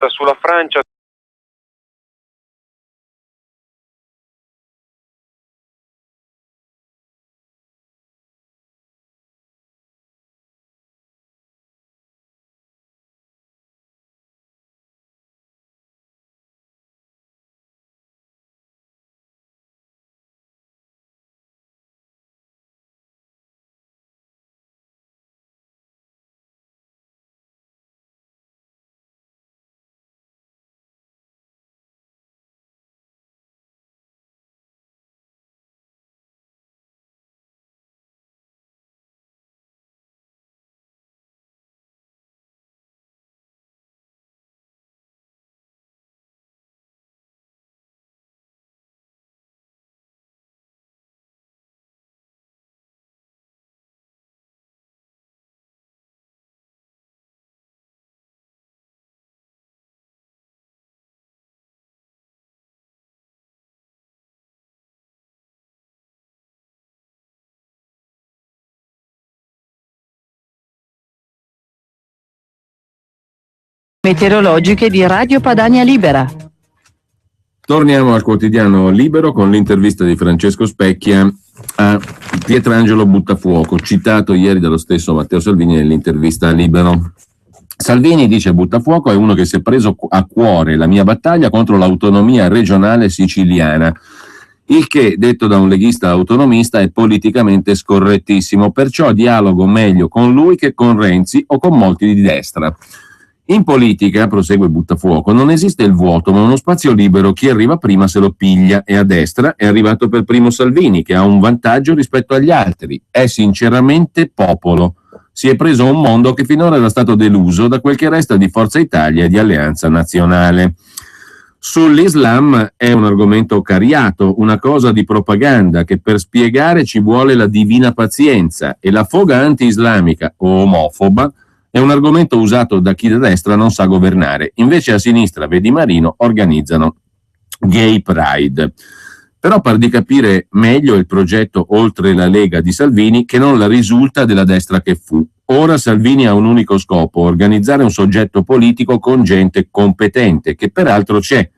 sulla Francia. Meteorologiche di Radio Padania Libera. Torniamo al quotidiano Libero con l'intervista di Francesco Specchia a Pietrangelo Buttafuoco, citato ieri dallo stesso Matteo Salvini nell'intervista a Libero. Salvini, dice Buttafuoco, è uno che si è preso a cuore la mia battaglia contro l'autonomia regionale siciliana, il che, detto da un leghista autonomista, è politicamente scorrettissimo, perciò dialogo meglio con lui che con Renzi o con molti di destra. In politica, prosegue Buttafuoco, non esiste il vuoto, ma uno spazio libero. Chi arriva prima se lo piglia, e a destra è arrivato per primo Salvini, che ha un vantaggio rispetto agli altri. È sinceramente popolo. Si è preso un mondo che finora era stato deluso da quel che resta di Forza Italia e di Alleanza Nazionale. Sull'Islam è un argomento cariato, una cosa di propaganda che per spiegare ci vuole la divina pazienza, e la foga anti-islamica o omofoba è un argomento usato da chi da destra non sa governare. Invece a sinistra, vedi Marino, organizzano Gay Pride. Però par di capire meglio il progetto Oltre la Lega di Salvini, che non la risulta della destra che fu. Ora Salvini ha un unico scopo: organizzare un soggetto politico con gente competente, che peraltro c'è.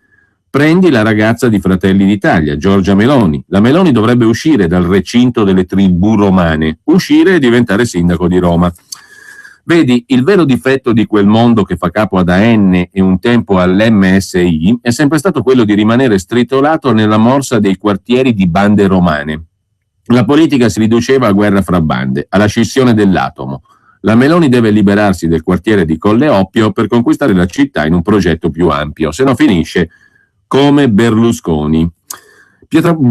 Prendi la ragazza di Fratelli d'Italia, Giorgia Meloni. La Meloni dovrebbe uscire dal recinto delle tribù romane, uscire e diventare sindaco di Roma. Vedi, il vero difetto di quel mondo che fa capo ad AN e un tempo all'MSI è sempre stato quello di rimanere stritolato nella morsa dei quartieri di bande romane. La politica si riduceva a guerra fra bande, alla scissione dell'atomo. La Meloni deve liberarsi del quartiere di Colle Oppio per conquistare la città in un progetto più ampio, se no finisce come Berlusconi.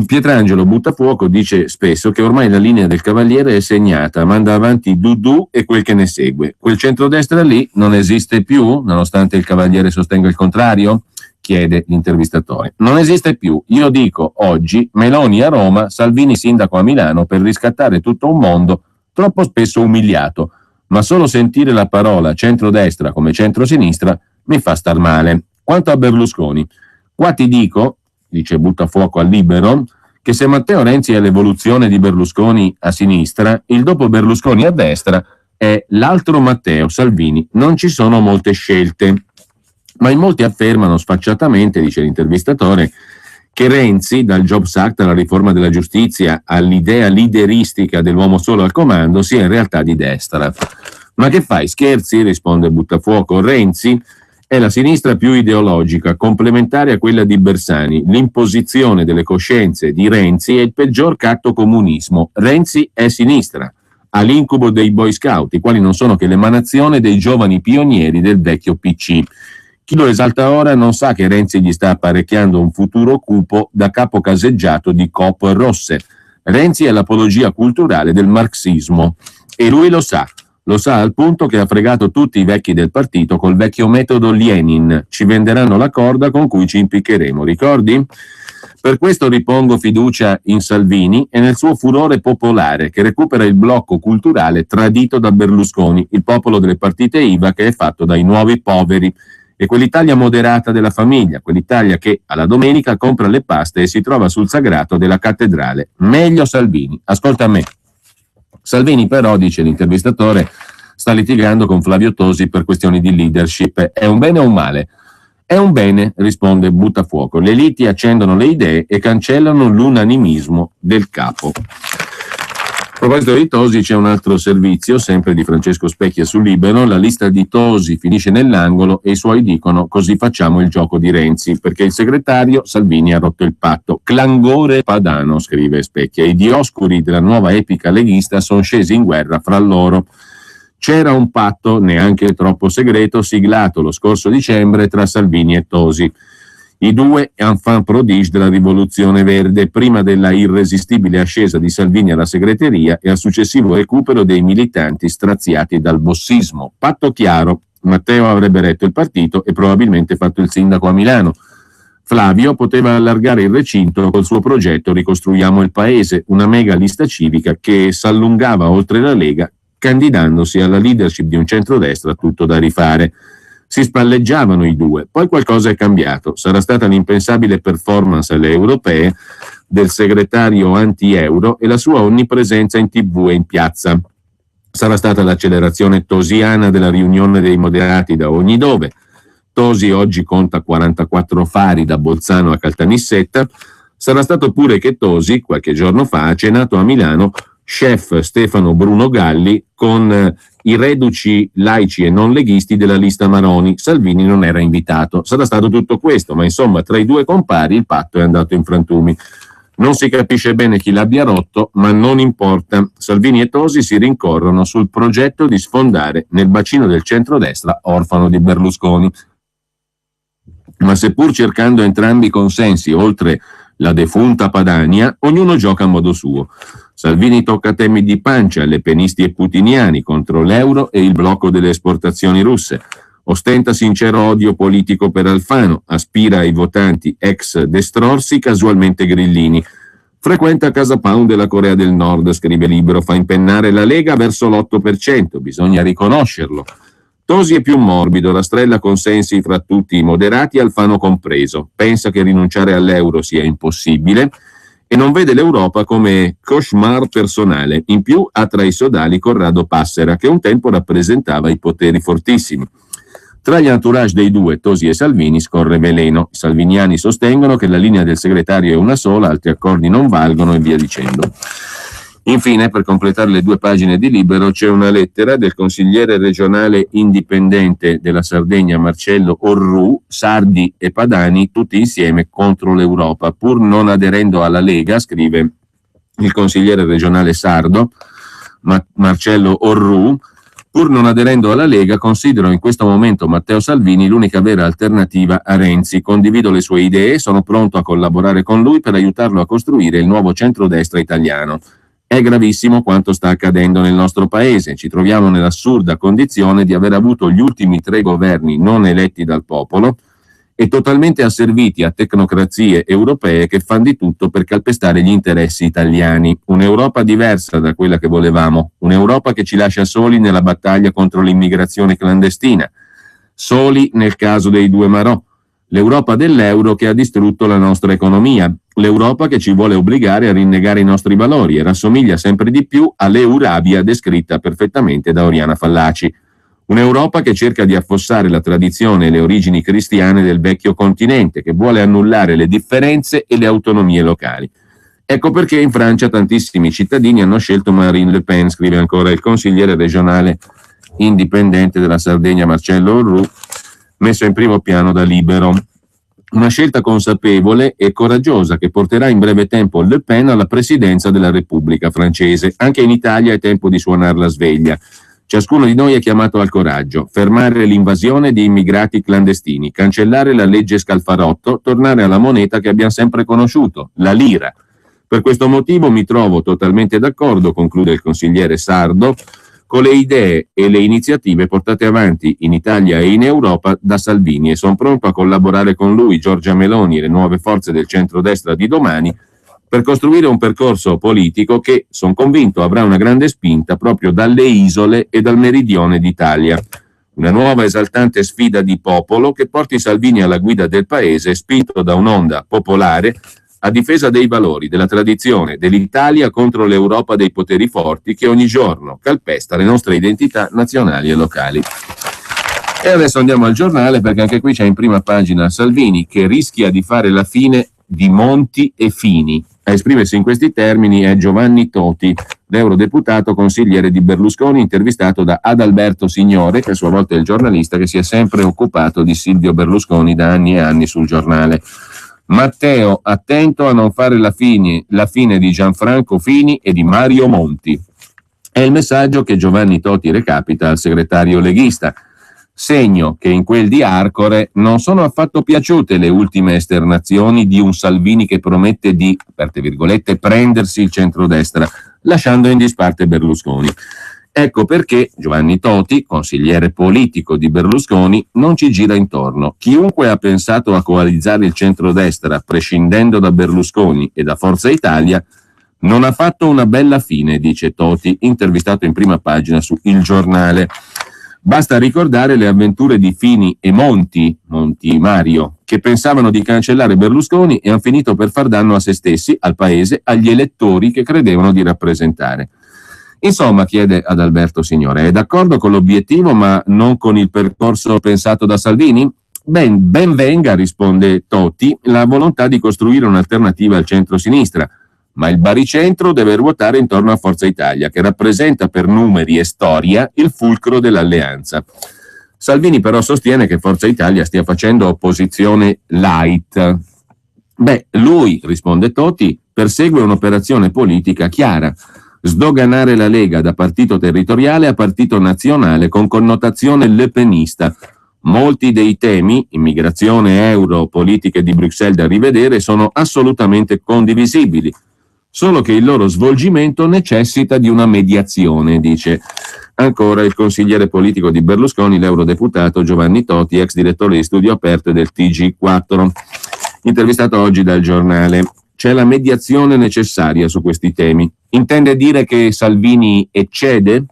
Pietrangelo Buttafuoco dice spesso che ormai la linea del Cavaliere è segnata, manda avanti Dudu e quel che ne segue. Quel centrodestra lì non esiste più, nonostante il Cavaliere sostenga il contrario? Chiede l'intervistatore. Non esiste più. Io dico oggi Meloni a Roma, Salvini sindaco a Milano, per riscattare tutto un mondo troppo spesso umiliato. Ma solo sentire la parola centrodestra come centrosinistra mi fa star male. Quanto a Berlusconi, qua ti dico, dice Buttafuoco al Libero, che se Matteo Renzi è l'evoluzione di Berlusconi a sinistra, il dopo Berlusconi a destra è l'altro Matteo Salvini. Non ci sono molte scelte, ma in molti affermano sfacciatamente, dice l'intervistatore, che Renzi, dal Jobs Act alla riforma della giustizia all'idea lideristica dell'uomo solo al comando, sia in realtà di destra. Ma che fai, scherzi? Risponde Buttafuoco. Renzi è la sinistra più ideologica, complementare a quella di Bersani. L'imposizione delle coscienze di Renzi è il peggior catto comunismo. Renzi è sinistra, ha l'incubo dei Boy Scout, i quali non sono che l'emanazione dei giovani pionieri del vecchio PC. Chi lo esalta ora non sa che Renzi gli sta apparecchiando un futuro cupo da capo caseggiato di Coop rosse. Renzi è l'apologia culturale del marxismo e lui lo sa. Lo sa al punto che ha fregato tutti i vecchi del partito col vecchio metodo Lenin. Ci venderanno la corda con cui ci impiccheremo, ricordi? Per questo ripongo fiducia in Salvini e nel suo furore popolare, che recupera il blocco culturale tradito da Berlusconi, il popolo delle partite IVA che è fatto dai nuovi poveri, e quell'Italia moderata della famiglia, quell'Italia che alla domenica compra le paste e si trova sul sagrato della cattedrale. Meglio Salvini, ascolta me. Salvini però, dice l'intervistatore, sta litigando con Flavio Tosi per questioni di leadership. È un bene o un male? È un bene, risponde Buttafuoco. Le liti accendono le idee e cancellano l'unanimismo del capo. A proposito di Tosi, c'è un altro servizio, sempre di Francesco Specchia su Libero. La lista di Tosi finisce nell'angolo e i suoi dicono: così facciamo il gioco di Renzi, perché il segretario Salvini ha rotto il patto. Clangore padano, scrive Specchia. I dioscuri della nuova epica leghista sono scesi in guerra fra loro. C'era un patto, neanche troppo segreto, siglato lo scorso dicembre tra Salvini e Tosi. I due enfant prodige della rivoluzione verde, prima della irresistibile ascesa di Salvini alla segreteria e al successivo recupero dei militanti straziati dal bossismo. Patto chiaro: Matteo avrebbe retto il partito e probabilmente fatto il sindaco a Milano. Flavio poteva allargare il recinto col suo progetto Ricostruiamo il Paese, una mega lista civica che s'allungava oltre la Lega, candidandosi alla leadership di un centrodestra tutto da rifare. Si spalleggiavano i due, poi qualcosa è cambiato. Sarà stata l'impensabile performance alle europee del segretario anti-euro e la sua onnipresenza in TV e in piazza. Sarà stata l'accelerazione tosiana della riunione dei moderati da ogni dove. Tosi oggi conta 44 fari da Bolzano a Caltanissetta. Sarà stato pure che Tosi, qualche giorno fa, ha cenato a Milano chef Stefano Bruno Galli con i reduci laici e non leghisti della lista Maroni. Salvini non era invitato. Sarà stato tutto questo, ma insomma tra i due compari il patto è andato in frantumi. Non si capisce bene chi l'abbia rotto, ma non importa. Salvini e Tosi si rincorrono sul progetto di sfondare nel bacino del centrodestra orfano di Berlusconi. Ma seppur cercando entrambi i consensi, oltre la defunta Padania, ognuno gioca a modo suo. Salvini tocca temi di pancia, lepenisti e putiniani contro l'euro e il blocco delle esportazioni russe. Ostenta sincero odio politico per Alfano, aspira ai votanti ex destrorsi casualmente grillini. Frequenta Casa Pound della Corea del Nord, scrive Libero, fa impennare la Lega verso l'8%, bisogna riconoscerlo. Tosi è più morbido, rastrella consensi fra tutti i moderati, Alfano compreso. Pensa che rinunciare all'euro sia impossibile e non vede l'Europa come cauchemar personale. In più ha tra i sodali Corrado Passera, che un tempo rappresentava i poteri fortissimi. Tra gli entourage dei due, Tosi e Salvini, scorre veleno. I salviniani sostengono che la linea del segretario è una sola, altri accordi non valgono e via dicendo. Infine, per completare le 2 pagine di Libero, c'è una lettera del consigliere regionale indipendente della Sardegna Marcello Orru, sardi e padani tutti insieme contro l'Europa. Pur non aderendo alla Lega, scrive il consigliere regionale sardo Marcello Orru, pur non aderendo alla Lega, considero in questo momento Matteo Salvini l'unica vera alternativa a Renzi. Condivido le sue idee e sono pronto a collaborare con lui per aiutarlo a costruire il nuovo centrodestra italiano. È gravissimo quanto sta accadendo nel nostro paese. Ci troviamo nell'assurda condizione di aver avuto gli ultimi 3 governi non eletti dal popolo e totalmente asserviti a tecnocrazie europee che fanno di tutto per calpestare gli interessi italiani. Un'Europa diversa da quella che volevamo, un'Europa che ci lascia soli nella battaglia contro l'immigrazione clandestina, soli nel caso dei 2 Marò, l'Europa dell'euro che ha distrutto la nostra economia, l'Europa che ci vuole obbligare a rinnegare i nostri valori e rassomiglia sempre di più all'Eurabia descritta perfettamente da Oriana Fallaci. Un'Europa che cerca di affossare la tradizione e le origini cristiane del vecchio continente, che vuole annullare le differenze e le autonomie locali. Ecco perché in Francia tantissimi cittadini hanno scelto Marine Le Pen, scrive ancora il consigliere regionale indipendente della Sardegna Marcello Orru, messo in primo piano da Libero. Una scelta consapevole e coraggiosa che porterà in breve tempo Le Pen alla presidenza della Repubblica francese. Anche in Italia è tempo di suonare la sveglia. Ciascuno di noi è chiamato al coraggio, fermare l'invasione di immigrati clandestini, cancellare la legge Scalfarotto, tornare alla moneta che abbiamo sempre conosciuto, la lira. Per questo motivo mi trovo totalmente d'accordo, conclude il consigliere sardo, con le idee e le iniziative portate avanti in Italia e in Europa da Salvini e sono pronto a collaborare con lui, Giorgia Meloni e le nuove forze del centrodestra di domani per costruire un percorso politico che, sono convinto, avrà una grande spinta proprio dalle isole e dal meridione d'Italia. Una nuova esaltante sfida di popolo che porti Salvini alla guida del paese, spinto da un'onda popolare a difesa dei valori, della tradizione, dell'Italia contro l'Europa dei poteri forti che ogni giorno calpesta le nostre identità nazionali e locali. E adesso andiamo al giornale, perché anche qui c'è in prima pagina Salvini che rischia di fare la fine di Monti e Fini. A esprimersi in questi termini è Giovanni Toti, l'eurodeputato consigliere di Berlusconi, intervistato da Adalberto Signore, che a sua volta è il giornalista che si è sempre occupato di Silvio Berlusconi da anni e anni sul giornale. Matteo, attento a non fare la fine di Gianfranco Fini e di Mario Monti. È il messaggio che Giovanni Toti recapita al segretario leghista. Segno che in quel di Arcore non sono affatto piaciute le ultime esternazioni di un Salvini che promette di, aperte virgolette, prendersi il centrodestra, lasciando in disparte Berlusconi. Ecco perché Giovanni Toti, consigliere politico di Berlusconi, non ci gira intorno. Chiunque ha pensato a coalizzare il centrodestra prescindendo da Berlusconi e da Forza Italia non ha fatto una bella fine, dice Toti, intervistato in prima pagina su Il Giornale. Basta ricordare le avventure di Fini e Monti Mario, che pensavano di cancellare Berlusconi e hanno finito per far danno a se stessi, al paese, agli elettori che credevano di rappresentare. Insomma, chiede Adalberto Signore, è d'accordo con l'obiettivo ma non con il percorso pensato da Salvini? Ben venga, risponde Toti, la volontà di costruire un'alternativa al centro-sinistra, ma il baricentro deve ruotare intorno a Forza Italia, che rappresenta per numeri e storia il fulcro dell'alleanza. Salvini però sostiene che Forza Italia stia facendo opposizione light. Lui, risponde Toti, persegue un'operazione politica chiara: sdoganare la Lega da partito territoriale a partito nazionale con connotazione lepenista. Molti dei temi, immigrazione, euro, politiche di Bruxelles da rivedere, sono assolutamente condivisibili, solo che il loro svolgimento necessita di una mediazione, dice ancora il consigliere politico di Berlusconi, l'eurodeputato Giovanni Toti, ex direttore di Studio Aperto del TG4, intervistato oggi dal Giornale. C'è la mediazione necessaria su questi temi. Intende dire che Salvini eccede?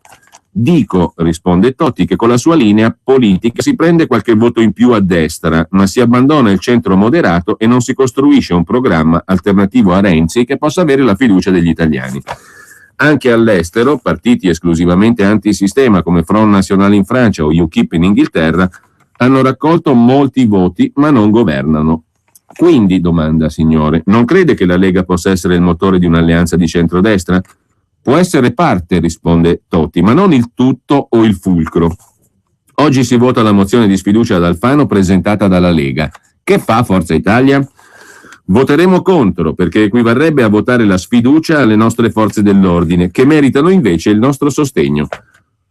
Dico, risponde Toti, che con la sua linea politica si prende qualche voto in più a destra, ma si abbandona il centro moderato e non si costruisce un programma alternativo a Renzi che possa avere la fiducia degli italiani. Anche all'estero, partiti esclusivamente antisistema come Front National in Francia o UKIP in Inghilterra hanno raccolto molti voti ma non governano. Quindi, domanda Signore, non crede che la Lega possa essere il motore di un'alleanza di centrodestra? Può essere parte, risponde Toti, ma non il tutto o il fulcro. Oggi si vota la mozione di sfiducia ad Alfano presentata dalla Lega. Che fa Forza Italia? Voteremo contro, perché equivarrebbe a votare la sfiducia alle nostre forze dell'ordine, che meritano invece il nostro sostegno.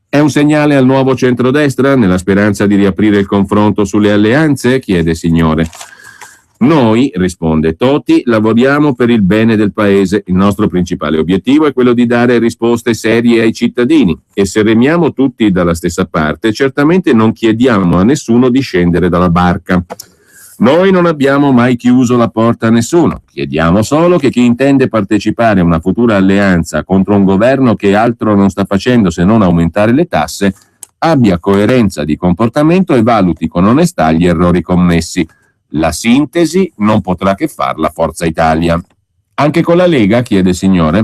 È un segnale al nuovo centrodestra, nella speranza di riaprire il confronto sulle alleanze? Chiede Signore. Noi, risponde Toti, lavoriamo per il bene del paese. Il nostro principale obiettivo è quello di dare risposte serie ai cittadini e se remiamo tutti dalla stessa parte, certamente non chiediamo a nessuno di scendere dalla barca. Noi non abbiamo mai chiuso la porta a nessuno, chiediamo solo che chi intende partecipare a una futura alleanza contro un governo che altro non sta facendo se non aumentare le tasse, abbia coerenza di comportamento e valuti con onestà gli errori commessi. La sintesi non potrà che farla Forza Italia. Anche con la Lega, chiede Signore.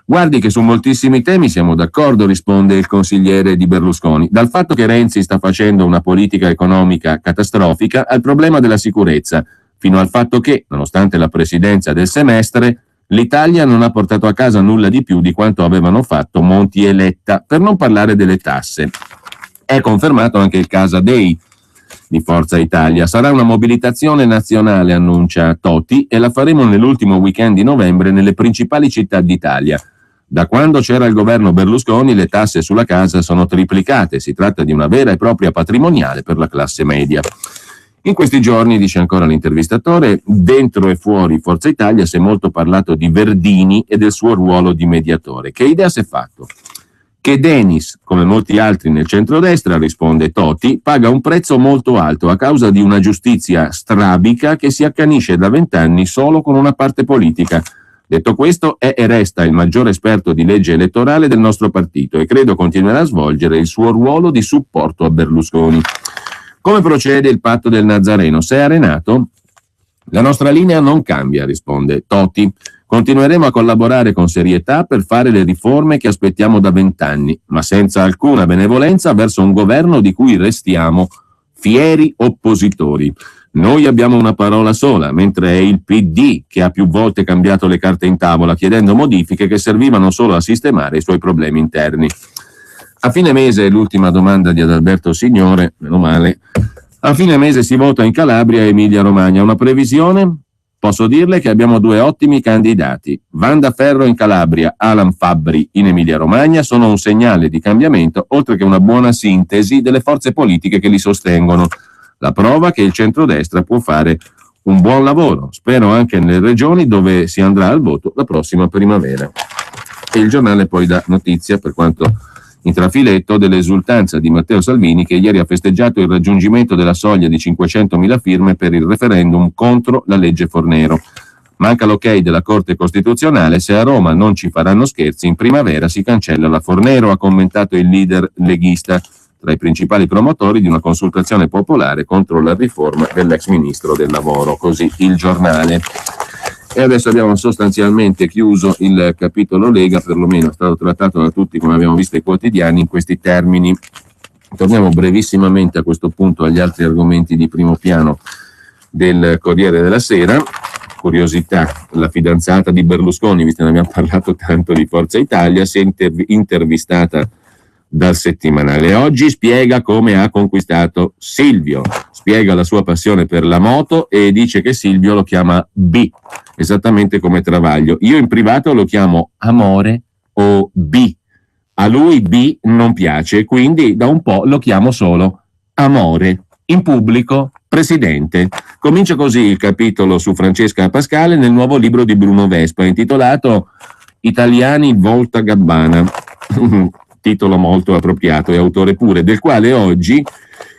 Guardi che su moltissimi temi siamo d'accordo, risponde il consigliere di Berlusconi. Dal fatto che Renzi sta facendo una politica economica catastrofica al problema della sicurezza, fino al fatto che, nonostante la presidenza del semestre, l'Italia non ha portato a casa nulla di più di quanto avevano fatto Monti e Letta, per non parlare delle tasse. È confermato anche il Casa Dei di Forza Italia. Sarà una mobilitazione nazionale, annuncia Toti, e la faremo nell'ultimo weekend di novembre nelle principali città d'Italia. Da quando c'era il governo Berlusconi le tasse sulla casa sono triplicate, si tratta di una vera e propria patrimoniale per la classe media. In questi giorni, dice ancora l'intervistatore, dentro e fuori Forza Italia si è molto parlato di Verdini e del suo ruolo di mediatore. Che idea si è fatto? Che Denis, come molti altri nel centrodestra, risponde Toti, paga un prezzo molto alto a causa di una giustizia strabica che si accanisce da 20 anni solo con una parte politica. Detto questo, è e resta il maggiore esperto di legge elettorale del nostro partito e credo continuerà a svolgere il suo ruolo di supporto a Berlusconi. Come procede il patto del Nazareno? Si è arenato? La nostra linea non cambia, risponde Toti. Continueremo a collaborare con serietà per fare le riforme che aspettiamo da 20 anni, ma senza alcuna benevolenza verso un governo di cui restiamo fieri oppositori. Noi abbiamo una parola sola, mentre è il PD che ha più volte cambiato le carte in tavola, chiedendo modifiche che servivano solo a sistemare i suoi problemi interni. A fine mese, l'ultima domanda di Adalberto Signore, meno male, a fine mese si vota in Calabria e Emilia Romagna. Una previsione? Posso dirle che abbiamo 2 ottimi candidati. Wanda Ferro in Calabria, Alan Fabbri in Emilia Romagna sono un segnale di cambiamento, oltre che una buona sintesi delle forze politiche che li sostengono. La prova che il centrodestra può fare un buon lavoro, spero anche nelle regioni dove si andrà al voto la prossima primavera. E il giornale poi dà notizia, per quanto in trafiletto, dell'esultanza di Matteo Salvini, che ieri ha festeggiato il raggiungimento della soglia di 500.000 firme per il referendum contro la legge Fornero. Manca l'ok della Corte Costituzionale, se a Roma non ci faranno scherzi, in primavera si cancella la Fornero, ha commentato il leader leghista, tra i principali promotori di una consultazione popolare contro la riforma dell'ex ministro del lavoro, così il giornale. E adesso abbiamo sostanzialmente chiuso il capitolo Lega, perlomeno è stato trattato da tutti, come abbiamo visto, i quotidiani in questi termini. Torniamo brevissimamente a questo punto agli altri argomenti di primo piano del Corriere della Sera. Curiosità, la fidanzata di Berlusconi, visto che ne abbiamo parlato tanto di Forza Italia, si è intervistata dal settimanale Oggi, spiega come ha conquistato Silvio, spiega la sua passione per la moto e dice che Silvio lo chiama B, esattamente come Travaglio. Io in privato lo chiamo Amore o B, a lui B non piace, quindi da un po' lo chiamo solo Amore, in pubblico Presidente. Comincia così il capitolo su Francesca Pascale nel nuovo libro di Bruno Vespa, intitolato Italiani Volta Gabbana. Titolo molto appropriato e autore pure, del quale oggi,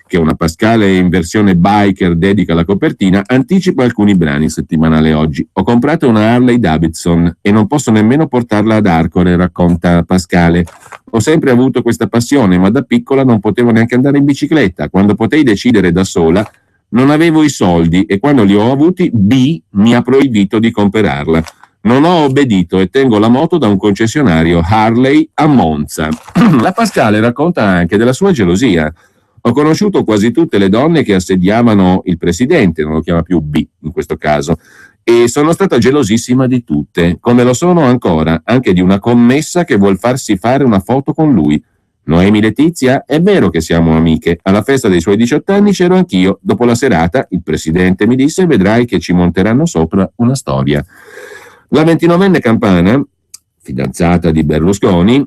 che una Pascale in versione biker dedica la copertina, anticipa alcuni brani. Settimanale Oggi. Ho comprato una Harley Davidson e non posso nemmeno portarla ad Arcore, racconta Pascale. Ho sempre avuto questa passione, ma da piccola non potevo neanche andare in bicicletta. Quando potei decidere da sola, non avevo i soldi e quando li ho avuti, B mi ha proibito di comprarla. Non ho obbedito e tengo la moto da un concessionario Harley a Monza. La Pascale racconta anche della sua gelosia. Ho conosciuto quasi tutte le donne che assediavano il presidente, non lo chiama più B in questo caso, e sono stata gelosissima di tutte, come lo sono ancora, anche di una commessa che vuol farsi fare una foto con lui. Noemi Letizia, è vero che siamo amiche, alla festa dei suoi 18 anni c'ero anch'io, dopo la serata il presidente mi disse vedrai che ci monteranno sopra una storia. La 29enne campana, fidanzata di Berlusconi,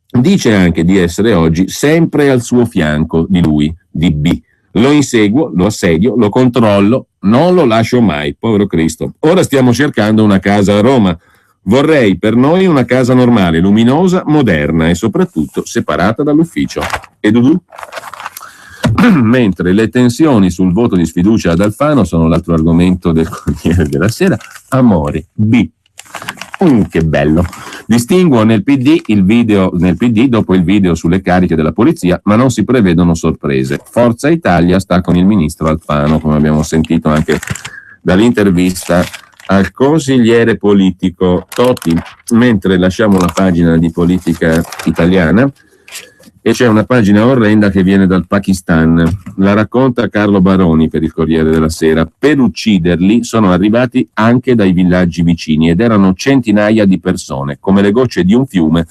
dice anche di essere oggi sempre al suo fianco di lui, di B. Lo inseguo, lo assedio, lo controllo, non lo lascio mai, povero Cristo. Ora stiamo cercando una casa a Roma. Vorrei per noi una casa normale, luminosa, moderna e soprattutto separata dall'ufficio. E Dudu? Mentre le tensioni sul voto di sfiducia ad Alfano sono l'altro argomento del Corriere della Sera. Amore, B. Che bello. Distinguo nel PD dopo il video sulle cariche della polizia, ma non si prevedono sorprese. Forza Italia sta con il ministro Alfano, come abbiamo sentito anche dall'intervista al consigliere politico Toti. Mentre lasciamo la pagina di politica italiana e c'è una pagina orrenda che viene dal Pakistan. La racconta Carlo Baroni per il Corriere della Sera. Per ucciderli sono arrivati anche dai villaggi vicini ed erano centinaia di persone, come le gocce di un fiume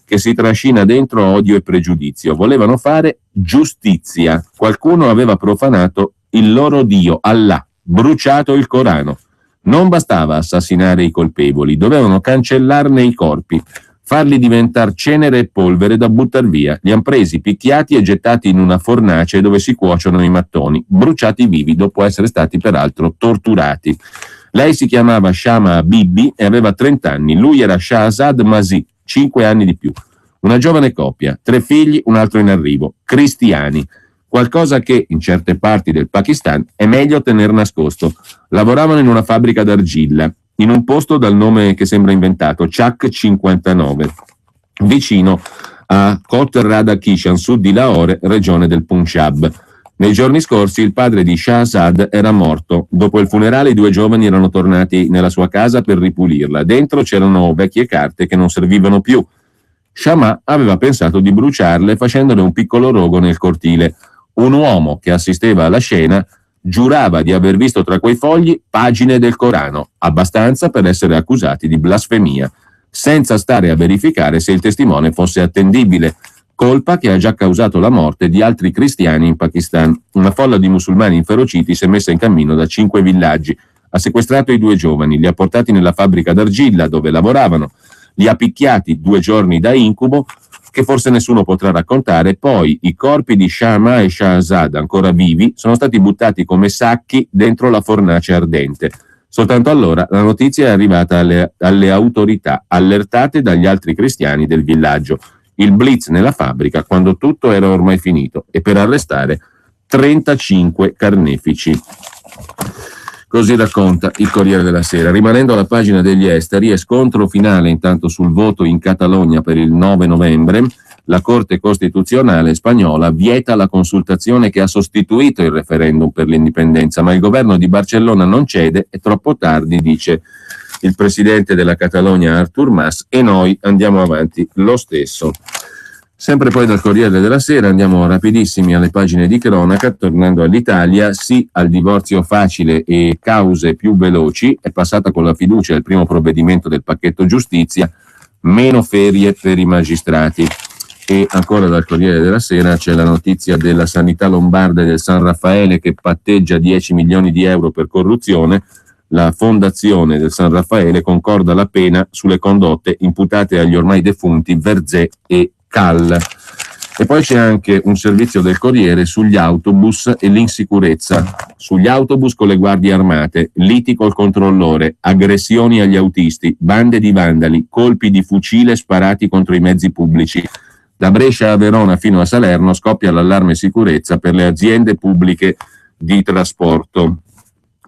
che si trascina dentro odio e pregiudizio. Volevano fare giustizia. Qualcuno aveva profanato il loro Dio, Allah, bruciato il Corano. Non bastava assassinare i colpevoli, dovevano cancellarne i corpi, farli diventare cenere e polvere da buttar via. Li han presi, picchiati e gettati in una fornace dove si cuociono i mattoni, bruciati vivi dopo essere stati peraltro torturati. Lei si chiamava Shama Bibi e aveva 30 anni, lui era Shahzad Masi, 5 anni di più. Una giovane coppia, 3 figli, un altro in arrivo, cristiani. Qualcosa che in certe parti del Pakistan è meglio tener nascosto. Lavoravano in una fabbrica d'argilla, in un posto dal nome che sembra inventato, Chak 59, vicino a Kot Radha Kishan, sud di Lahore, regione del Punjab. Nei giorni scorsi il padre di Shahzad era morto. Dopo il funerale i due giovani erano tornati nella sua casa per ripulirla. Dentro c'erano vecchie carte che non servivano più. Shammah aveva pensato di bruciarle facendone un piccolo rogo nel cortile. Un uomo che assisteva alla scena giurava di aver visto tra quei fogli pagine del Corano, abbastanza per essere accusati di blasfemia, senza stare a verificare se il testimone fosse attendibile, colpa che ha già causato la morte di altri cristiani in Pakistan. Una folla di musulmani inferociti si è messa in cammino da 5 villaggi, ha sequestrato i 2 giovani, li ha portati nella fabbrica d'argilla dove lavoravano, li ha picchiati 2 giorni da incubo che forse nessuno potrà raccontare. Poi i corpi di Shammah e Shahzad, ancora vivi, sono stati buttati come sacchi dentro la fornace ardente. Soltanto allora la notizia è arrivata alle autorità, allertate dagli altri cristiani del villaggio. Il blitz nella fabbrica quando tutto era ormai finito e per arrestare 35 carnefici. Così racconta il Corriere della Sera. Rimanendo alla pagina degli esteri, è scontro finale intanto sul voto in Catalogna per il 9 novembre. La Corte Costituzionale spagnola vieta la consultazione che ha sostituito il referendum per l'indipendenza, ma il governo di Barcellona non cede, è troppo tardi, dice il presidente della Catalogna Artur Mas, e noi andiamo avanti lo stesso. Sempre poi dal Corriere della Sera andiamo rapidissimi alle pagine di cronaca, tornando all'Italia. Sì al divorzio facile e cause più veloci, è passata con la fiducia il primo provvedimento del pacchetto giustizia, meno ferie per i magistrati. E ancora dal Corriere della Sera c'è la notizia della sanità lombarda e del San Raffaele che patteggia 10 milioni di euro per corruzione. La fondazione del San Raffaele concorda la pena sulle condotte imputate agli ormai defunti Verzé e Cal. E poi c'è anche un servizio del Corriere sugli autobus e l'insicurezza. Sugli autobus con le guardie armate, liti col controllore, aggressioni agli autisti, bande di vandali, colpi di fucile sparati contro i mezzi pubblici. Da Brescia a Verona fino a Salerno scoppia l'allarme sicurezza per le aziende pubbliche di trasporto.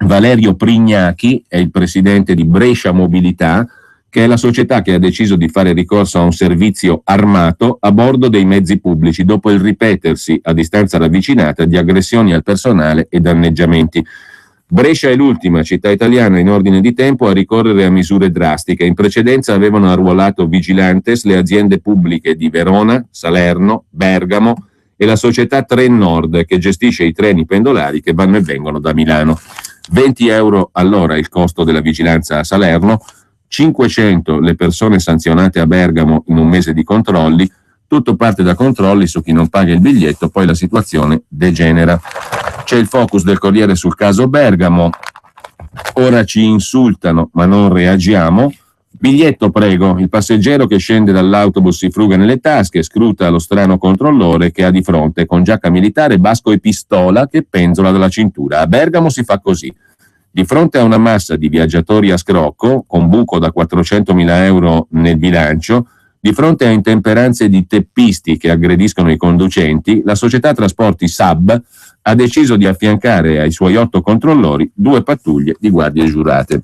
Valerio Prignacchi è il presidente di Brescia Mobilità, che è la società che ha deciso di fare ricorso a un servizio armato a bordo dei mezzi pubblici dopo il ripetersi a distanza ravvicinata di aggressioni al personale e danneggiamenti. Brescia è l'ultima città italiana in ordine di tempo a ricorrere a misure drastiche. In precedenza avevano arruolato vigilantes le aziende pubbliche di Verona, Salerno, Bergamo e la società Tren Nord che gestisce i treni pendolari che vanno e vengono da Milano. 20 euro all'ora il costo della vigilanza a Salerno, 500 le persone sanzionate a Bergamo in un mese di controlli. Tutto parte da controlli su chi non paga il biglietto, poi la situazione degenera. C'è il focus del Corriere sul caso Bergamo. Ora ci insultano ma non reagiamo. Biglietto prego, il passeggero che scende dall'autobus si fruga nelle tasche, scruta lo strano controllore che ha di fronte con giacca militare, basco e pistola che penzola dalla cintura. A Bergamo si fa così. Di fronte a una massa di viaggiatori a scrocco, con buco da 400.000 euro nel bilancio, di fronte a intemperanze di teppisti che aggrediscono i conducenti, la società trasporti SAB ha deciso di affiancare ai suoi 8 controllori 2 pattuglie di guardie giurate.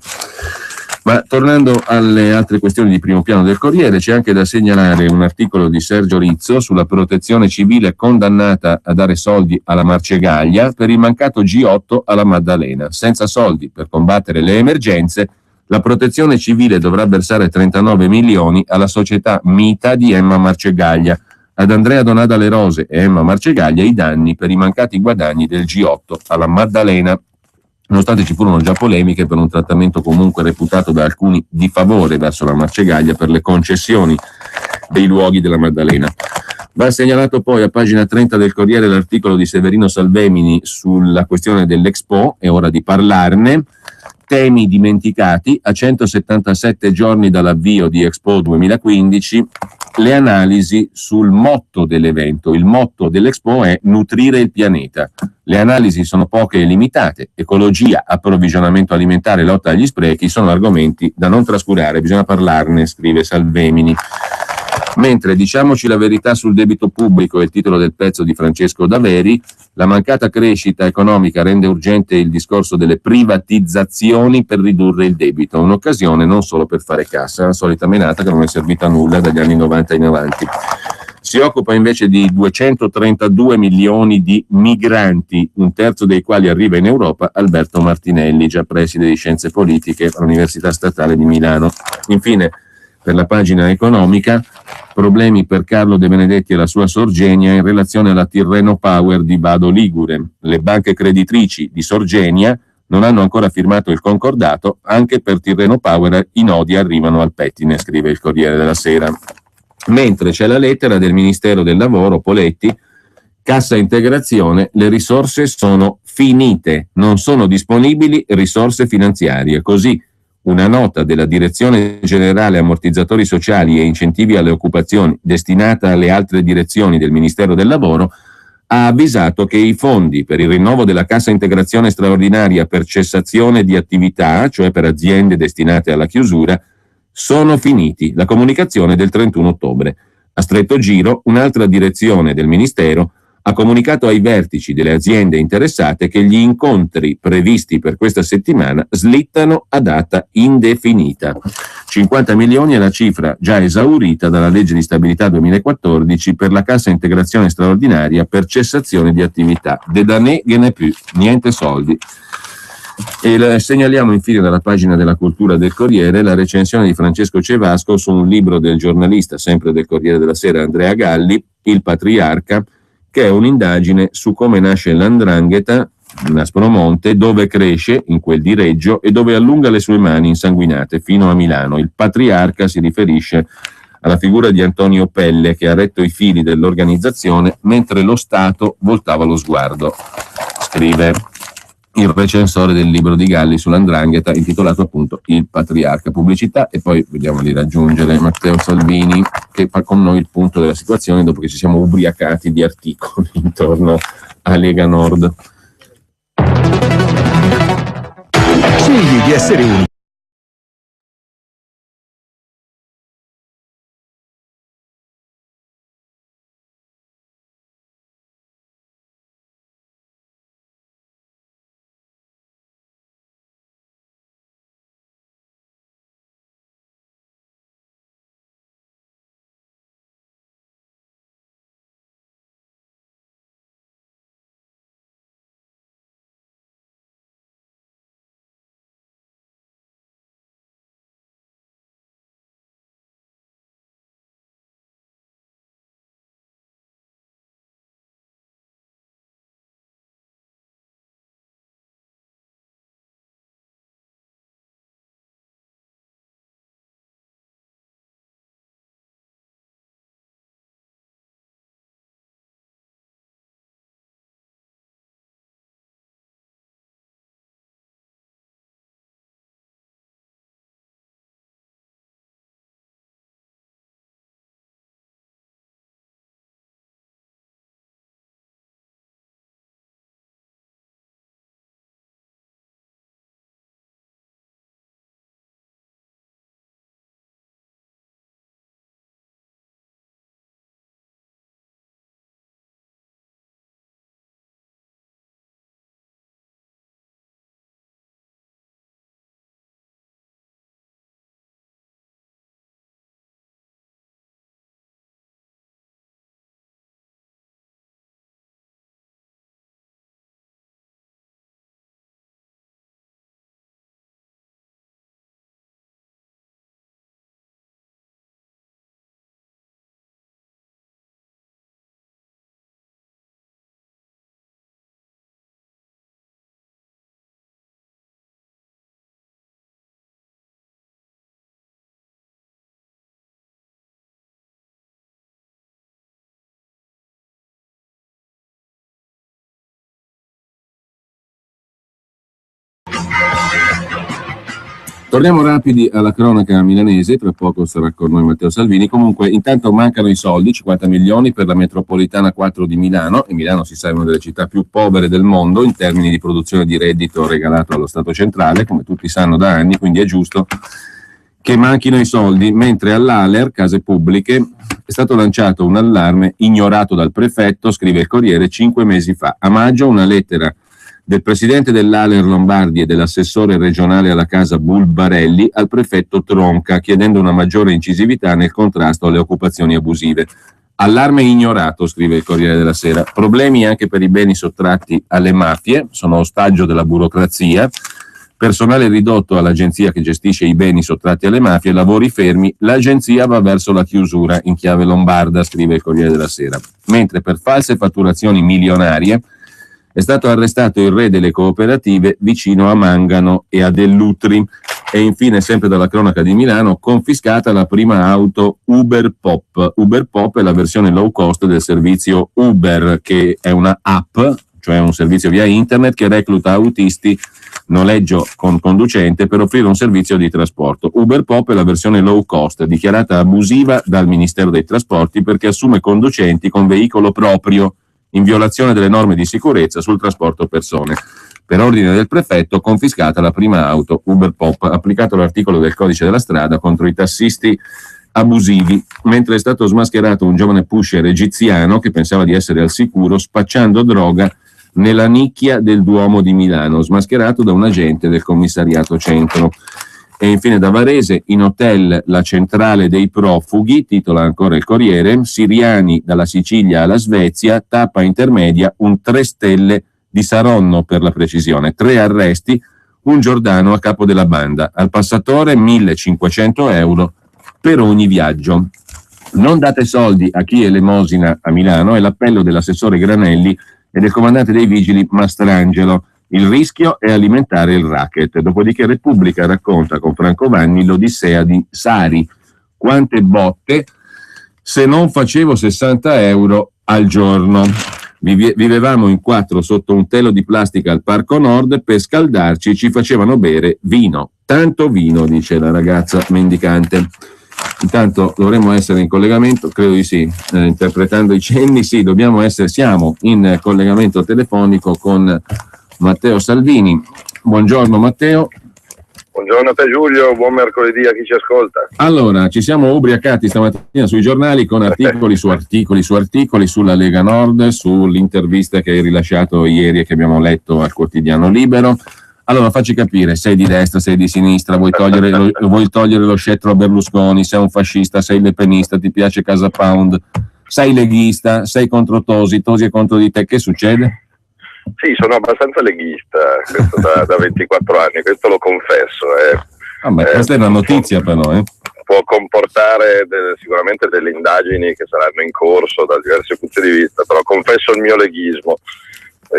Ma tornando alle altre questioni di primo piano del Corriere, c'è anche da segnalare un articolo di Sergio Rizzo sulla protezione civile condannata a dare soldi alla Marcegaglia per il mancato G8 alla Maddalena. Senza soldi per combattere le emergenze, la protezione civile dovrà versare 39 milioni alla società Mita di Emma Marcegaglia. Ad Andrea Donada Le Rose e Emma Marcegaglia i danni per i mancati guadagni del G8 alla Maddalena, nonostante ci furono già polemiche per un trattamento comunque reputato da alcuni di favore verso la Marcegaglia per le concessioni dei luoghi della Maddalena. Va segnalato poi a pagina 30 del Corriere l'articolo di Severino Salvemini sulla questione dell'Expo, è ora di parlarne. Temi dimenticati, a 177 giorni dall'avvio di Expo 2015, le analisi sul motto dell'evento. Il motto dell'Expo è nutrire il pianeta. Le analisi sono poche e limitate. Ecologia, approvvigionamento alimentare, lotta agli sprechi sono argomenti da non trascurare, bisogna parlarne, scrive Salvemini. Mentre diciamoci la verità sul debito pubblico è il titolo del pezzo di Francesco Daveri. La mancata crescita economica rende urgente il discorso delle privatizzazioni per ridurre il debito, un'occasione non solo per fare cassa, la solita menata che non è servita a nulla dagli anni 90 in avanti. Si occupa invece di 232 milioni di migranti, un terzo dei quali arriva in Europa, Alberto Martinelli, già preside di Scienze Politiche all'Università Statale di Milano. Infine, per la pagina economica, problemi per Carlo De Benedetti e la sua Sorgenia in relazione alla Tirreno Power di Vado Ligure. Le banche creditrici di Sorgenia non hanno ancora firmato il concordato, anche per Tirreno Power i nodi arrivano al pettine, scrive il Corriere della Sera. Mentre c'è la lettera del Ministero del Lavoro, Poletti, cassa integrazione, le risorse sono finite, non sono disponibili risorse finanziarie. Così una nota della Direzione Generale Ammortizzatori Sociali e Incentivi alle Occupazioni, destinata alle altre direzioni del Ministero del Lavoro, ha avvisato che i fondi per il rinnovo della cassa integrazione straordinaria per cessazione di attività, cioè per aziende destinate alla chiusura, sono finiti. La comunicazione del 31 ottobre. A stretto giro, un'altra direzione del Ministero ha comunicato ai vertici delle aziende interessate che gli incontri previsti per questa settimana slittano a data indefinita. 50 milioni è la cifra già esaurita dalla legge di stabilità 2014 per la cassa integrazione straordinaria per cessazione di attività. De danè che ne più, niente soldi. E segnaliamo infine dalla pagina della cultura del Corriere la recensione di Francesco Cevasco su un libro del giornalista, sempre del Corriere della Sera, Andrea Galli, Il Patriarca, che è un'indagine su come nasce l''ndrangheta in Aspromonte, dove cresce, in quel di Reggio, e dove allunga le sue mani insanguinate fino a Milano. Il Patriarca si riferisce alla figura di Antonio Pelle, che ha retto i fili dell'organizzazione mentre lo Stato voltava lo sguardo, scrive il recensore del libro di Galli sull''ndrangheta, intitolato appunto Il Patriarca. Pubblicità e poi vediamo di raggiungere Matteo Salvini, che fa con noi il punto della situazione dopo che ci siamo ubriacati di articoli intorno a Lega Nord. Scegli di essere unico. Torniamo rapidi alla cronaca milanese, tra poco sarà con noi Matteo Salvini. Comunque, intanto mancano i soldi, 50 milioni per la metropolitana 4 di Milano, e Milano si sa è una delle città più povere del mondo in termini di produzione di reddito regalato allo Stato centrale, come tutti sanno da anni, quindi è giusto che manchino i soldi, mentre all'Aler, Case Pubbliche, è stato lanciato un allarme ignorato dal prefetto, scrive il Corriere, 5 mesi fa. A maggio una lettera del presidente dell'Aler Lombardi e dell'assessore regionale alla casa Bulbarelli al prefetto Tronca, chiedendo una maggiore incisività nel contrasto alle occupazioni abusive. Allarme ignorato, scrive il Corriere della Sera. Problemi anche per i beni sottratti alle mafie, sono ostaggio della burocrazia. Personale ridotto all'agenzia che gestisce i beni sottratti alle mafie, lavori fermi, l'agenzia va verso la chiusura in chiave lombarda, scrive il Corriere della Sera. Mentre per false fatturazioni milionarie è stato arrestato il re delle cooperative vicino a Mangano e a Dell'Utri. E infine, sempre dalla cronaca di Milano, confiscata la prima auto Uber Pop. Uber Pop è la versione low cost del servizio Uber, che è una app, cioè un servizio via internet che recluta autisti, noleggio con conducente per offrire un servizio di trasporto. Uber Pop è la versione low cost, dichiarata abusiva dal Ministero dei Trasporti perché assume conducenti con veicolo proprio, in violazione delle norme di sicurezza sul trasporto persone. Per ordine del prefetto, confiscata la prima auto Uber Pop, applicato l'articolo del codice della strada contro i tassisti abusivi, mentre è stato smascherato un giovane pusher egiziano che pensava di essere al sicuro spacciando droga nella nicchia del Duomo di Milano, smascherato da un agente del commissariato centro. E infine da Varese, in hotel la centrale dei profughi, titola ancora il Corriere, siriani dalla Sicilia alla Svezia, tappa intermedia, un 3 stelle di Saronno per la precisione, 3 arresti, un giordano a capo della banda, al passatore 1.500 euro per ogni viaggio. Non date soldi a chi elemosina a Milano è l'appello dell'assessore Granelli e del comandante dei vigili Mastrangelo. Il rischio è alimentare il racket. Dopodiché Repubblica racconta con Franco Vanni l'odissea di Sari. Quante botte se non facevo 60 euro al giorno. Vivevamo in 4 sotto un telo di plastica al Parco Nord, per scaldarci ci facevano bere vino. Tanto vino, dice la ragazza mendicante. Intanto dovremmo essere in collegamento, credo di sì, interpretando i cenni, sì, siamo in collegamento telefonico con Matteo Salvini. Buongiorno Matteo. Buongiorno a te Giulio, buon mercoledì a chi ci ascolta. Allora, ci siamo ubriacati stamattina sui giornali con articoli su articoli sulla Lega Nord, sull'intervista che hai rilasciato ieri e che abbiamo letto al quotidiano Libero. Allora, facci capire, sei di destra, sei di sinistra, vuoi togliere lo scettro a Berlusconi, sei un fascista, sei lepenista, ti piace Casa Pound, sei leghista, sei contro Tosi è contro di te, che succede? Sì, sono abbastanza leghista, questo da 24 anni, questo lo confesso. Questa è una notizia però. Può comportare sicuramente delle indagini che saranno in corso da diversi punti di vista, però confesso il mio leghismo.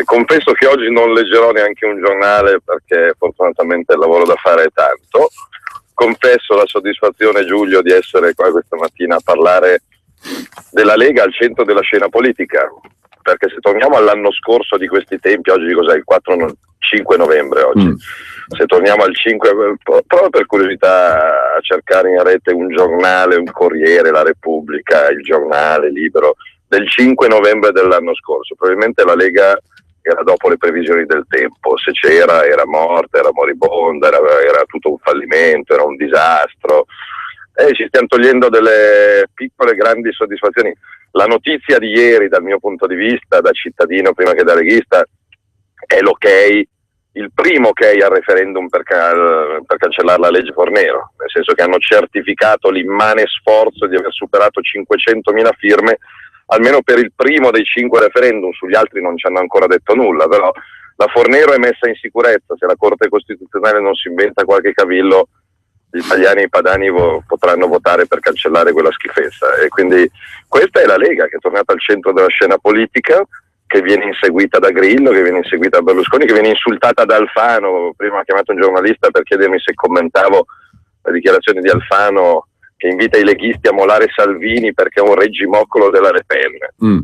Confesso che oggi non leggerò neanche un giornale perché fortunatamente il lavoro da fare è tanto. Confesso la soddisfazione, Giulio, di essere qua questa mattina a parlare della Lega al centro della scena politica, perché se torniamo all'anno scorso di questi tempi, oggi cos'è? Il 5 novembre oggi. Se torniamo al 5, provo per curiosità a cercare in rete un giornale, un Corriere, La Repubblica, il giornale Libero del 5 novembre dell'anno scorso. Probabilmente la Lega era dopo le previsioni del tempo, se c'era era morta, era moribonda, era tutto un fallimento, era un disastro. Ci stiamo togliendo delle piccole grandi soddisfazioni. La notizia di ieri dal mio punto di vista, da cittadino prima che da leghista, è l'ok, il primo ok al referendum per cancellare la legge Fornero, nel senso che hanno certificato l'immane sforzo di aver superato 500.000 firme almeno per il primo dei 5 referendum, sugli altri non ci hanno ancora detto nulla, però la Fornero è messa in sicurezza. Se la Corte Costituzionale non si inventa qualche cavillo, gli italiani e i padani potranno votare per cancellare quella schifezza. E quindi questa è la Lega, che è tornata al centro della scena politica, che viene inseguita da Grillo, che viene inseguita da Berlusconi, che viene insultata da Alfano. Prima ha chiamato un giornalista per chiedermi se commentavo la dichiarazione di Alfano che invita i leghisti a molare Salvini perché è un reggimoccolo della Le Pen.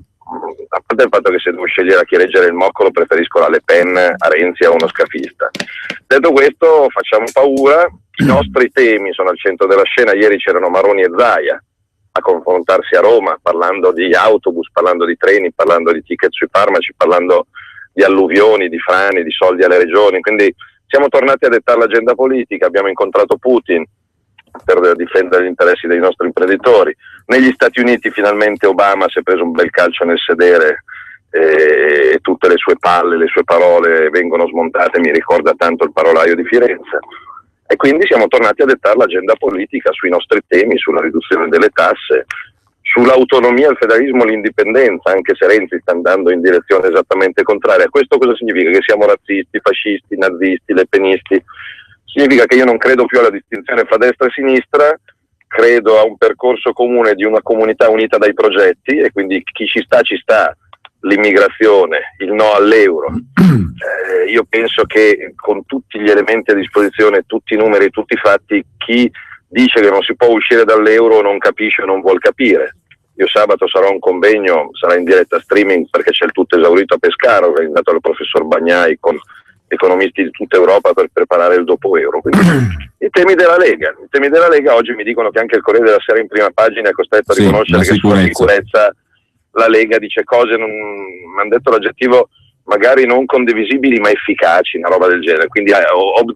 A parte il fatto che se devo scegliere a chi reggere il moccolo preferisco la Le Pen a Renzi, a uno scafista. Detto questo, facciamo paura, i nostri temi sono al centro della scena. Ieri c'erano Maroni e Zaia a confrontarsi a Roma, parlando di autobus, parlando di treni, parlando di ticket sui farmaci, parlando di alluvioni, di frane, di soldi alle regioni. Quindi siamo tornati a dettare l'agenda politica, abbiamo incontrato Putin per difendere gli interessi dei nostri imprenditori. Negli Stati Uniti finalmente Obama si è preso un bel calcio nel sedere e tutte le sue palle, le sue parole vengono smontate, mi ricorda tanto il parolaio di Firenze. E quindi siamo tornati a dettare l'agenda politica sui nostri temi, sulla riduzione delle tasse, sull'autonomia, il federalismo, l'indipendenza, anche se Renzi sta andando in direzione esattamente contraria. Questo cosa significa? Che siamo razzisti, fascisti, nazisti, lepenisti? Significa che io non credo più alla distinzione fra destra e sinistra, credo a un percorso comune di una comunità unita dai progetti, e quindi chi ci sta, l'immigrazione, il no all'euro. Io penso che con tutti gli elementi a disposizione, tutti i numeri, tutti i fatti, chi dice che non si può uscire dall'euro non capisce o non vuol capire. Io sabato sarò a un convegno, sarà in diretta streaming perché c'è il tutto esaurito a Pescara, organizzato dal professor Bagnai con economisti di tutta Europa per preparare il dopo euro. Quindi i temi della Lega oggi mi dicono che anche il Corriere della Sera in prima pagina è costretto a riconoscere che sulla sicurezza la Lega dice cose, mi hanno detto l'aggettivo, magari non condivisibili ma efficaci, una roba del genere. Quindi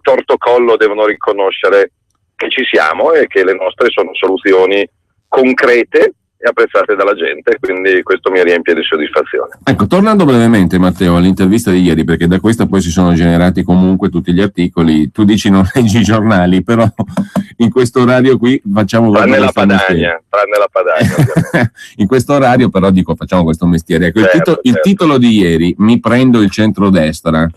torto collo devono riconoscere che ci siamo e che le nostre sono soluzioni concrete e apprezzate dalla gente, quindi questo mi riempie di soddisfazione. Ecco, tornando brevemente, Matteo, all'intervista di ieri, perché da questa poi si sono generati comunque tutti gli articoli. Tu dici non leggi i giornali, però in questo orario qui facciamo tranne la Padania ovviamente. In questo orario però dico facciamo questo mestiere. Ecco, certo. Il titolo di ieri, mi prendo il centrodestra,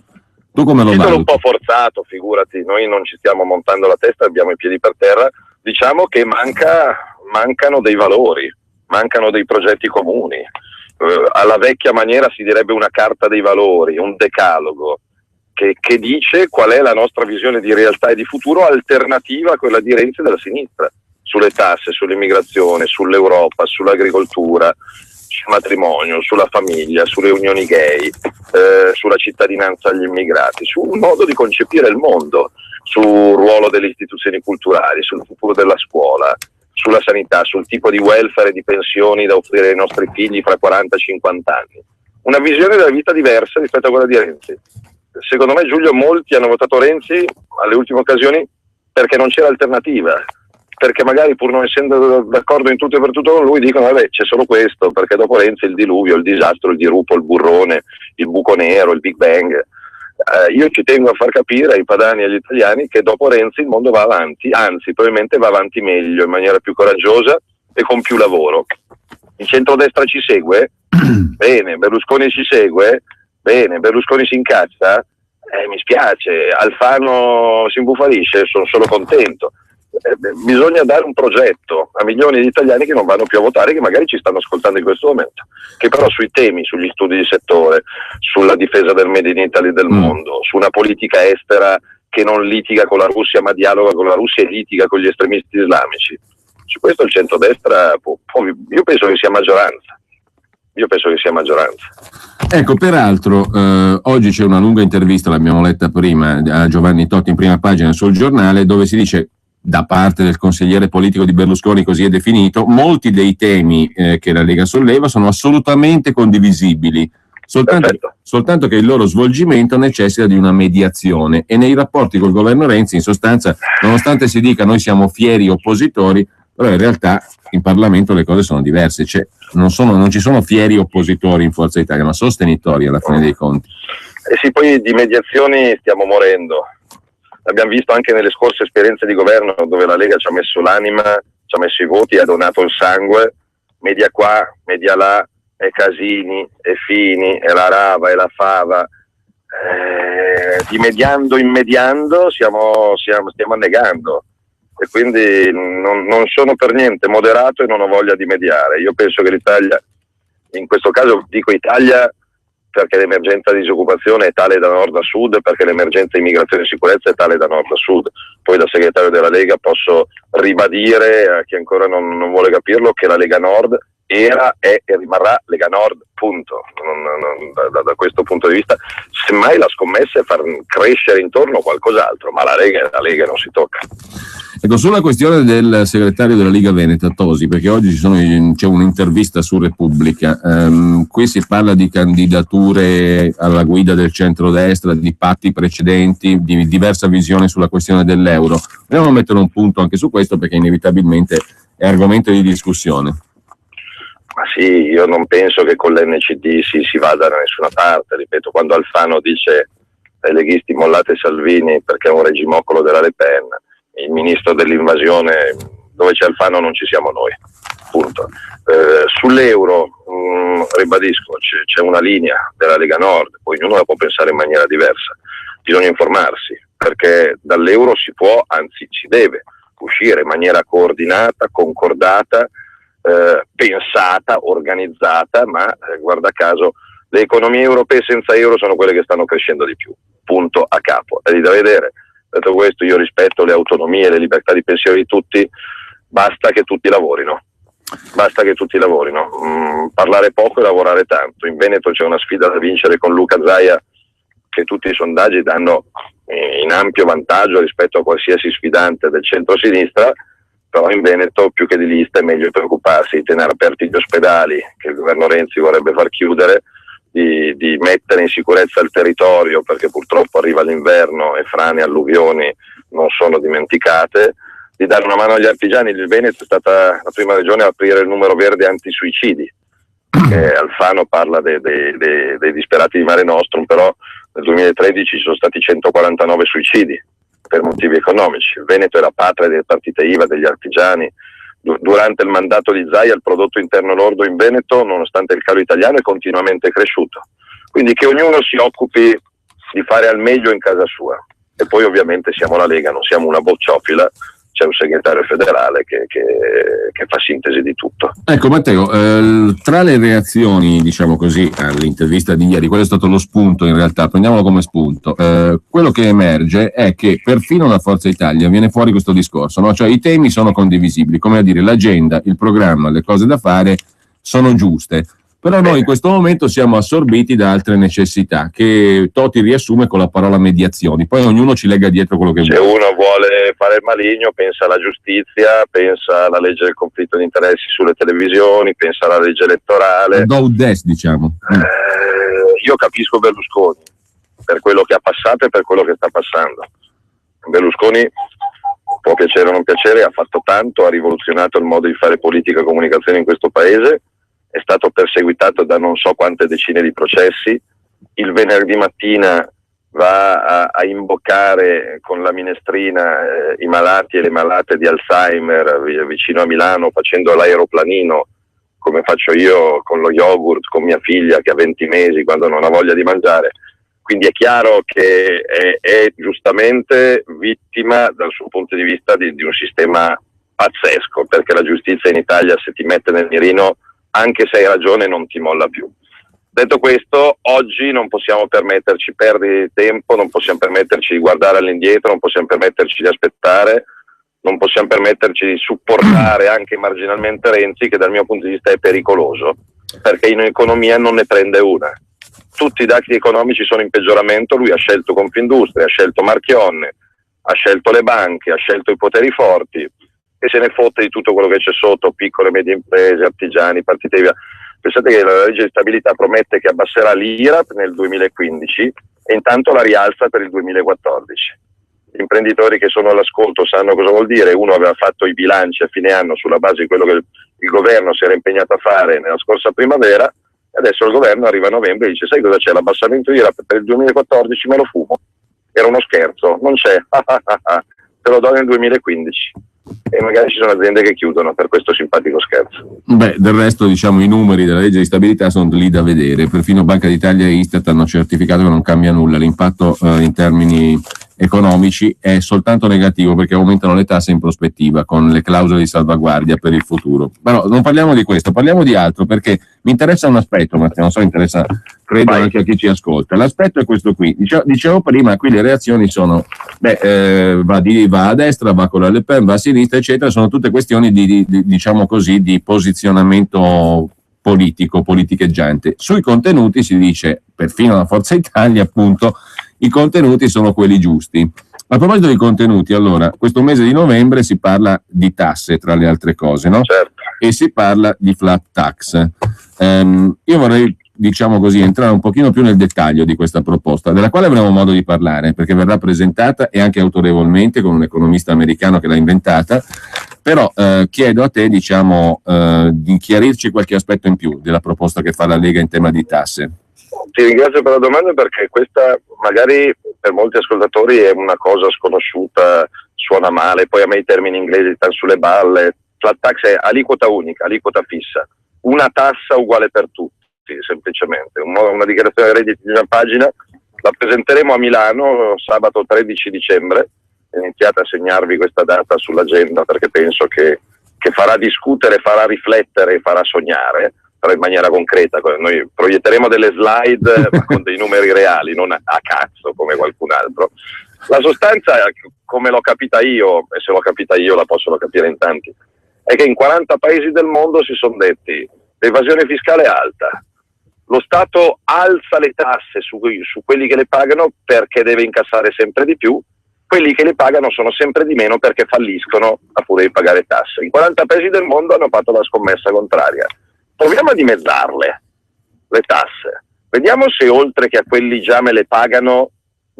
tu come lo valuti? Un po' forzato, figurati, noi non ci stiamo montando la testa, abbiamo i piedi per terra, diciamo che mancano dei valori, mancano dei progetti comuni. Alla vecchia maniera si direbbe una carta dei valori, un decalogo che dice qual è la nostra visione di realtà e di futuro alternativa a quella di Renzi della sinistra, sulle tasse, sull'immigrazione, sull'Europa, sull'agricoltura, sul matrimonio, sulla famiglia, sulle unioni gay, sulla cittadinanza agli immigrati, su un modo di concepire il mondo, sul ruolo delle istituzioni culturali, sul futuro della scuola, sulla sanità, sul tipo di welfare e di pensioni da offrire ai nostri figli fra 40 e 50 anni. Una visione della vita diversa rispetto a quella di Renzi. Secondo me, Giulio, molti hanno votato Renzi alle ultime occasioni perché non c'era alternativa, perché magari pur non essendo d'accordo in tutto e per tutto con lui dicono vabbè c'è solo questo, perché dopo Renzi il diluvio, il disastro, il dirupo, il burrone, il buco nero, il Big Bang. Io ci tengo a far capire ai padani e agli italiani che dopo Renzi il mondo va avanti, anzi probabilmente va avanti meglio, in maniera più coraggiosa e con più lavoro. Il centrodestra ci segue? Bene. Berlusconi ci segue? Bene. Berlusconi si incazza? Mi spiace. Alfano si imbufalisce? Sono solo contento. Bisogna dare un progetto a milioni di italiani che non vanno più a votare, che magari ci stanno ascoltando in questo momento, che però sui temi, sugli studi di settore, sulla difesa del Made in Italy del mondo, su una politica estera che non litiga con la Russia ma dialoga con la Russia e litiga con gli estremisti islamici, su questo il centrodestra io penso che sia maggioranza. Ecco, peraltro oggi c'è una lunga intervista, l'abbiamo letta prima, a Giovanni Totti in prima pagina sul giornale, dove si dice da parte del consigliere politico di Berlusconi, così è definito, molti dei temi che la Lega solleva sono assolutamente condivisibili, soltanto che il loro svolgimento necessita di una mediazione, e nei rapporti col governo Renzi, in sostanza, nonostante si dica noi siamo fieri oppositori, però in realtà in Parlamento le cose sono diverse, non ci sono fieri oppositori in Forza Italia, ma sostenitori alla fine dei conti. Sì, poi di mediazioni stiamo morendo. L'abbiamo visto anche nelle scorse esperienze di governo, dove la Lega ci ha messo l'anima, ci ha messo i voti, ha donato il sangue, media qua, media là, e Casini, e Fini, e la Rava, e la Fava. Di mediando in mediando stiamo annegando, e quindi non sono per niente moderato e non ho voglia di mediare. Io penso che l'Italia, in questo caso dico Italia perché l'emergenza di disoccupazione è tale da nord a sud, perché l'emergenza immigrazione e sicurezza è tale da nord a sud. Poi da segretario della Lega posso ribadire a chi ancora non vuole capirlo che la Lega Nord era, è e rimarrà Lega Nord, punto. Da questo punto di vista, semmai la scommessa è far crescere intorno qualcos'altro, ma la Lega non si tocca. Ecco, sulla questione del segretario della Liga Veneta, Tosi, perché oggi c'è un'intervista su Repubblica, qui si parla di candidature alla guida del centrodestra, di patti precedenti, di diversa visione sulla questione dell'euro. Dobbiamo mettere un punto anche su questo, perché inevitabilmente è argomento di discussione. Ma sì, io non penso che con l'NCD si vada da nessuna parte. Ripeto, quando Alfano dice ai leghisti mollate Salvini perché è un regimoccolo della Le Pen, il ministro dell'invasione, dove c'è Alfano non ci siamo noi. punto. Sull'euro, ribadisco, c'è una linea della Lega Nord, poi ognuno la può pensare in maniera diversa, bisogna informarsi, perché dall'euro si può, anzi si deve uscire in maniera coordinata, concordata, pensata, organizzata, ma guarda caso le economie europee senza euro sono quelle che stanno crescendo di più, punto a capo. È lì da vedere. Detto questo, io rispetto le autonomie e le libertà di pensiero di tutti, basta che tutti lavorino. Parlare poco e lavorare tanto. In Veneto c'è una sfida da vincere con Luca Zaia, che tutti i sondaggi danno in ampio vantaggio rispetto a qualsiasi sfidante del centro-sinistra, però in Veneto più che di lista è meglio preoccuparsi di tenere aperti gli ospedali, che il governo Renzi vorrebbe far chiudere, di mettere in sicurezza il territorio, perché purtroppo arriva l'inverno e frane e alluvioni non sono dimenticate, di dare una mano agli artigiani. Il Veneto è stata la prima regione a aprire il numero verde antisuicidi. Alfano parla dei disperati di Mare Nostrum, però nel 2013 ci sono stati 149 suicidi per motivi economici. Il Veneto è la patria delle partite IVA, degli artigiani. Durante il mandato di Zaia il prodotto interno lordo in Veneto, nonostante il calo italiano, è continuamente cresciuto. Quindi che ognuno si occupi di fare al meglio in casa sua. E poi ovviamente siamo la Lega, non siamo una bocciofila, c'è un segretario federale che fa sintesi di tutto. Ecco Matteo, tra le reazioni, diciamo così, all'intervista di ieri, quello è stato lo spunto in realtà, prendiamolo come spunto, quello che emerge è che perfino la Forza Italia viene fuori questo discorso, no? Cioè i temi sono condivisibili, come a dire l'agenda, il programma, le cose da fare sono giuste. Però noi in questo momento siamo assorbiti da altre necessità che Toti riassume con la parola mediazioni, poi ognuno ci lega dietro quello che vuole. Se uno vuole fare il maligno pensa alla giustizia, pensa alla legge del conflitto di interessi sulle televisioni, pensa alla legge elettorale. Do des, diciamo. Io capisco Berlusconi per quello che ha passato e per quello che sta passando. Berlusconi, può piacere o non piacere, ha fatto tanto, ha rivoluzionato il modo di fare politica e comunicazione in questo paese, è stato perseguitato da non so quante decine di processi, il venerdì mattina va a imboccare con la minestrina i malati e le malate di Alzheimer vicino a Milano, facendo l'aeroplanino come faccio io con lo yogurt con mia figlia che ha 20 mesi quando non ha voglia di mangiare. Quindi è chiaro che è giustamente vittima dal suo punto di vista di un sistema pazzesco, perché la giustizia in Italia, se ti mette nel mirino, anche se hai ragione, non ti molla più. Detto questo, oggi non possiamo permetterci perdere tempo, non possiamo permetterci di guardare all'indietro, non possiamo permetterci di aspettare, non possiamo permetterci di supportare anche marginalmente Renzi, che dal mio punto di vista è pericoloso, perché in economia non ne prende una. Tutti i dati economici sono in peggioramento, lui ha scelto Confindustria, ha scelto Marchionne, ha scelto le banche, ha scelto i poteri forti, e se ne fotte di tutto quello che c'è sotto, piccole e medie imprese, artigiani, partite IVA. Pensate che la legge di stabilità promette che abbasserà l'IRAP nel 2015 e intanto la rialza per il 2014. Gli imprenditori che sono all'ascolto sanno cosa vuol dire. Uno aveva fatto i bilanci a fine anno sulla base di quello che il governo si era impegnato a fare nella scorsa primavera, e adesso il governo arriva a novembre e dice: sai cosa c'è? L'abbassamento IRAP per il 2014 me lo fumo. Era uno scherzo, non c'è, te lo do nel 2015. E magari ci sono aziende che chiudono per questo simpatico scherzo. Beh, del resto, diciamo, i numeri della legge di stabilità sono lì da vedere. Perfino Banca d'Italia e Istat hanno certificato che non cambia nulla. L'impatto in termini economici è soltanto negativo, perché aumentano le tasse in prospettiva con le clausole di salvaguardia per il futuro. Però non parliamo di questo, parliamo di altro, perché mi interessa un aspetto, Matteo, non so, interessa credo anche a chi ci ascolta. L'aspetto è questo qui. Dicevo prima, qui le reazioni sono va a destra, va con la Le Pen, va a sinistra, eccetera. Sono tutte questioni diciamo così, di posizionamento politico, politicheggiante. Sui contenuti si dice, perfino la Forza Italia, appunto, i contenuti sono quelli giusti. A proposito di contenuti, allora, questo mese di novembre si parla di tasse, tra le altre cose, no? Certo. E si parla di flat tax. Io vorrei, diciamo così, entrare un pochino più nel dettaglio di questa proposta, della quale avremo modo di parlare, perché verrà presentata e anche autorevolmente con un economista americano che l'ha inventata. Però chiedo a te, diciamo, di chiarirci qualche aspetto in più della proposta che fa la Lega in tema di tasse. Ti ringrazio per la domanda, perché questa magari per molti ascoltatori è una cosa sconosciuta, suona male, poi a me i termini inglesi stanno sulle balle, flat tax è aliquota unica, aliquota fissa, una tassa uguale per tutti, semplicemente. Una dichiarazione dei redditi di una pagina, la presenteremo a Milano sabato 13 dicembre, iniziate a segnarvi questa data sull'agenda perché penso che farà discutere, farà riflettere e farà sognare, però in maniera concreta. Noi proietteremo delle slide ma con dei numeri reali, non a cazzo come qualcun altro. La sostanza, come l'ho capita io, e se l'ho capita io la possono capire in tanti, è che in 40 paesi del mondo si sono detti l'evasione fiscale è alta, lo Stato alza le tasse su quelli che le pagano perché deve incassare sempre di più, quelli che le pagano sono sempre di meno perché falliscono a furia di pagare tasse. In 40 paesi del mondo hanno fatto la scommessa contraria. Proviamo a dimezzarle le tasse, vediamo se oltre che a quelli già me le pagano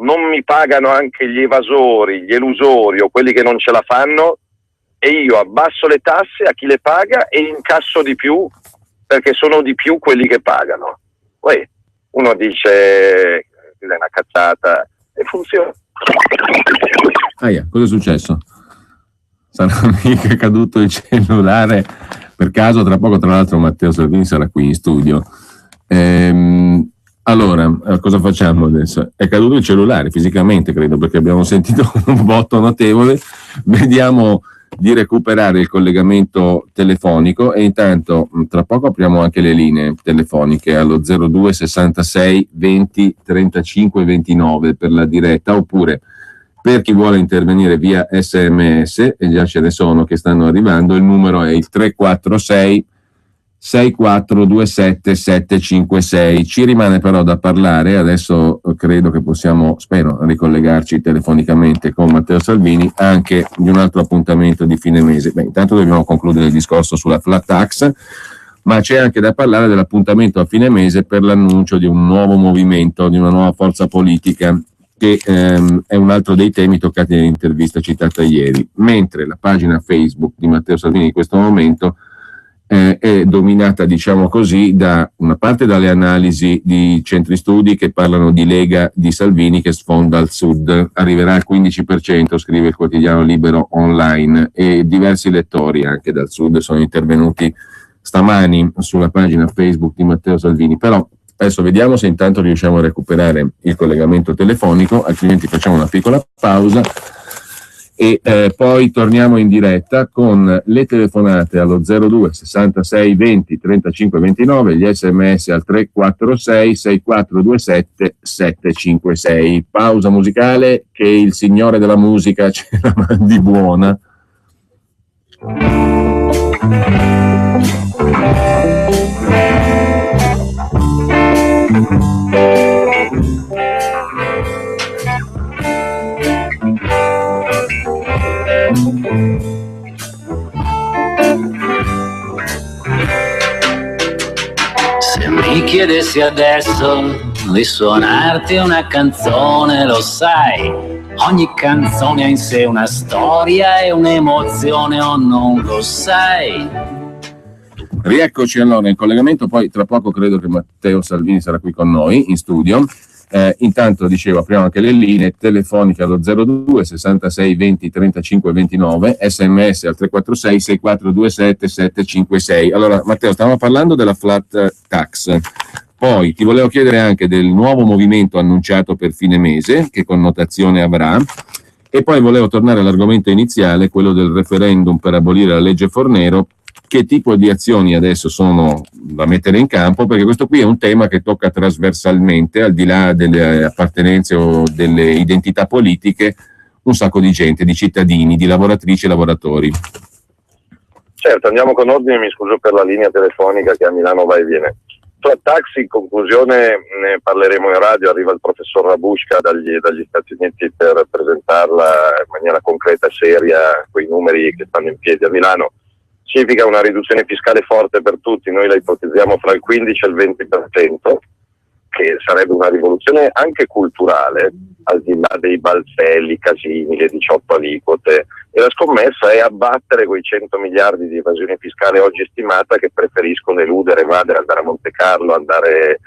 non mi pagano anche gli evasori, gli elusori o quelli che non ce la fanno, e io abbasso le tasse a chi le paga e incasso di più perché sono di più quelli che pagano. Poi uno dice è una cazzata e funziona. Cosa è successo? Sarà mica caduto il cellulare per caso? Tra poco, tra l'altro, Matteo Salvini sarà qui in studio. Allora, cosa facciamo adesso? È caduto il cellulare fisicamente, credo, perché abbiamo sentito un botto notevole. Vediamo di recuperare il collegamento telefonico e intanto tra poco apriamo anche le linee telefoniche allo 02 66 20 35 29 per la diretta, oppure per chi vuole intervenire via SMS, e già ce ne sono che stanno arrivando, il numero è il 346 6427 756. Ci rimane però da parlare, adesso credo che possiamo, spero, ricollegarci telefonicamente con Matteo Salvini, anche di un altro appuntamento di fine mese. Intanto dobbiamo concludere il discorso sulla flat tax, ma c'è anche da parlare dell'appuntamento a fine mese per l'annuncio di un nuovo movimento, di una nuova forza politica, che è un altro dei temi toccati nell'intervista citata ieri, mentre la pagina Facebook di Matteo Salvini in questo momento è dominata, diciamo così, da una parte dalle analisi di centri studi che parlano di Lega di Salvini che sfonda al sud, arriverà al 15%, scrive il quotidiano Libero Online, e diversi lettori anche dal sud sono intervenuti stamani sulla pagina Facebook di Matteo Salvini. Però adesso vediamo se intanto riusciamo a recuperare il collegamento telefonico, altrimenti facciamo una piccola pausa e poi torniamo in diretta con le telefonate allo 02 66 20 35 29, gli SMS al 346 6427 756. Pausa musicale, che il signore della musica ce la mandi buona. Se mi chiedessi adesso di suonarti una canzone, lo sai, ogni canzone ha in sé una storia e un'emozione, o non lo sai? Rieccoci allora in collegamento, poi tra poco credo che Matteo Salvini sarà qui con noi in studio. Intanto dicevo, apriamo anche le linee telefoniche allo 02 66 20 35 29, SMS al 346 6427 756. Allora Matteo, stavamo parlando della flat tax, poi ti volevo chiedere anche del nuovo movimento annunciato per fine mese, che connotazione avrà, e poi volevo tornare all'argomento iniziale, quello del referendum per abolire la legge Fornero. Che tipo di azioni adesso sono da mettere in campo? Perché questo qui è un tema che tocca trasversalmente, al di là delle appartenenze o delle identità politiche, un sacco di gente, di cittadini, di lavoratrici e lavoratori. Certo, andiamo con ordine, mi scuso per la linea telefonica che a Milano va e viene. Flat tax, in conclusione ne parleremo in radio, arriva il professor Rabushka dagli Stati Uniti per presentarla in maniera concreta e seria, quei numeri che stanno in piedi a Milano. Significa una riduzione fiscale forte per tutti, noi la ipotizziamo fra il 15 e il 20%, che sarebbe una rivoluzione anche culturale, al di là dei balzelli, casini, le 18 aliquote, e la scommessa è abbattere quei 100 miliardi di evasione fiscale oggi stimata, che preferiscono eludere, evadere, andare a Monte Carlo, andare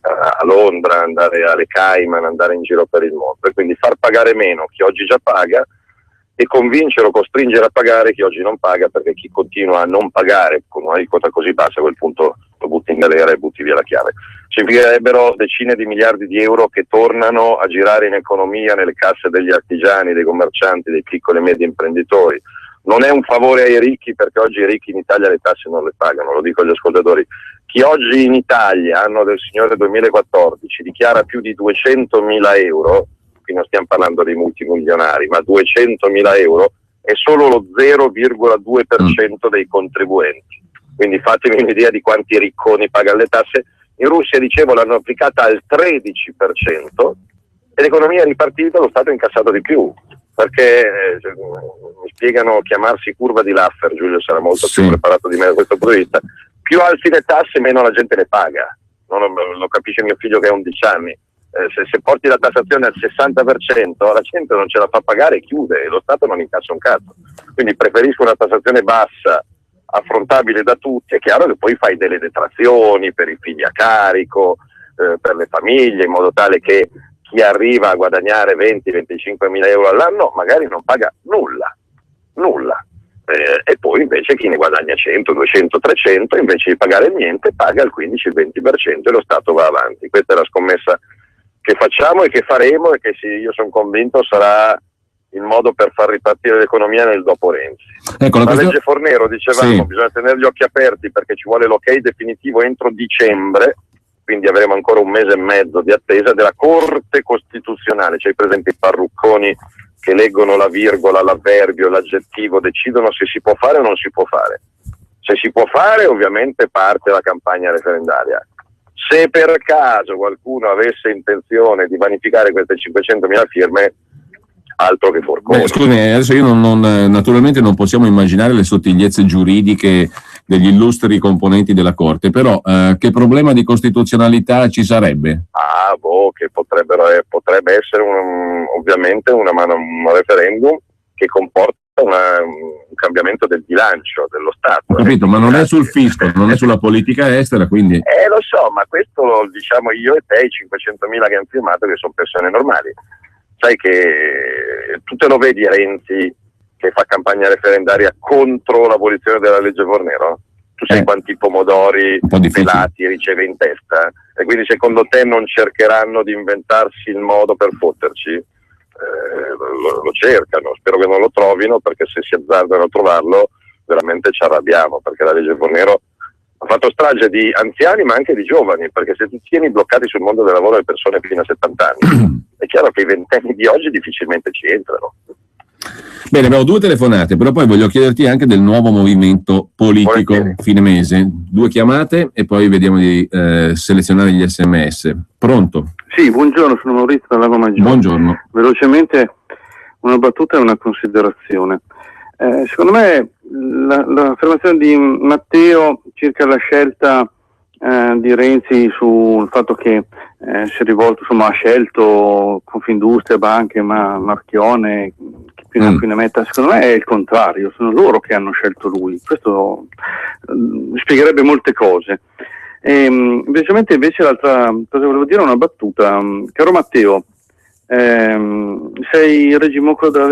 a Londra, andare alle Cayman, andare in giro per il mondo, e quindi far pagare meno chi oggi già paga e convincere o costringere a pagare chi oggi non paga, perché chi continua a non pagare con una aliquota così bassa, a quel punto lo butti in galera e butti via la chiave. Significherebbero decine di miliardi di euro che tornano a girare in economia, nelle casse degli artigiani, dei commercianti, dei piccoli e medi imprenditori. Non è un favore ai ricchi, perché oggi i ricchi in Italia le tasse non le pagano, lo dico agli ascoltatori. Chi oggi in Italia, anno del Signore 2014, dichiara più di 200.000 euro, qui non stiamo parlando dei multimilionari, ma 200.000 euro, è solo lo 0,2% dei contribuenti. Quindi fatemi un'idea di quanti ricconi pagano le tasse. In Russia, dicevo, l'hanno applicata al 13% e l'economia è ripartita, lo Stato ha incassato di più, perché mi spiegano chiamarsi curva di Laffer, Giulio sarà molto più preparato di me da questo punto di vista. Più alzi le tasse, meno la gente le paga. Lo capisce mio figlio che ha 11 anni. Se porti la tassazione al 60%, la gente non ce la fa pagare e chiude, e lo Stato non incassa un cazzo. Quindi preferisco una tassazione bassa, affrontabile da tutti. È chiaro che poi fai delle detrazioni per i figli a carico, per le famiglie, in modo tale che chi arriva a guadagnare 20-25 mila euro all'anno magari non paga nulla. E poi invece chi ne guadagna 100, 200, 300, invece di pagare niente, paga il 15-20% e lo Stato va avanti. Questa è la scommessa che facciamo e che faremo, e che io sono convinto sarà il modo per far ripartire l'economia nel dopo Renzi. Ecco, la legge Fornero, dicevamo, bisogna tenere gli occhi aperti, perché ci vuole l'ok definitivo entro dicembre, quindi avremo ancora un mese e mezzo di attesa della Corte Costituzionale. C'hai presente i parrucconi che leggono la virgola, l'avverbio, l'aggettivo, decidono se si può fare o non si può fare. Se si può fare, ovviamente parte la campagna referendaria. Se per caso qualcuno avesse intenzione di vanificare queste 500.000 firme, altro che forconi. Scusami, adesso io naturalmente non possiamo immaginare le sottigliezze giuridiche degli illustri componenti della Corte, però che problema di costituzionalità ci sarebbe? Che potrebbe essere ovviamente un referendum che comporta un cambiamento del bilancio dello Stato. Ho capito, ma non è sul fisco, non è sulla politica estera, quindi... Lo so, ma questo lo diciamo io e te, i 500.000 che hanno firmato, che sono persone normali. Sai che tu te lo vedi Renzi che fa campagna referendaria contro l'abolizione della legge Fornero? Tu sai quanti pomodori pelati riceve in testa? E quindi secondo te non cercheranno di inventarsi il modo per fotterci? Lo cercano, spero che non lo trovino, perché se si azzardano a trovarlo veramente ci arrabbiamo, perché la legge Fornero ha fatto strage di anziani ma anche di giovani, perché se tu tieni bloccati sul mondo del lavoro le persone fino a 70 anni è chiaro che i ventenni di oggi difficilmente ci entrano. Bene, abbiamo 2 telefonate, però poi voglio chiederti anche del nuovo movimento politico fine mese. 2 chiamate e poi vediamo di selezionare gli SMS. Pronto? Sì, buongiorno, sono Maurizio da Lago Maggiore. Buongiorno. Velocemente una battuta e una considerazione. Secondo me l'affermazione di Matteo circa la scelta di Renzi sul fatto che si è rivolto, insomma, ha scelto Confindustria, banche, Marchione, chi più ne metta, secondo me è il contrario, sono loro che hanno scelto lui. Questo spiegherebbe molte cose. Invece l'altra cosa volevo dire è una battuta. Caro Matteo, sei il regimocolo della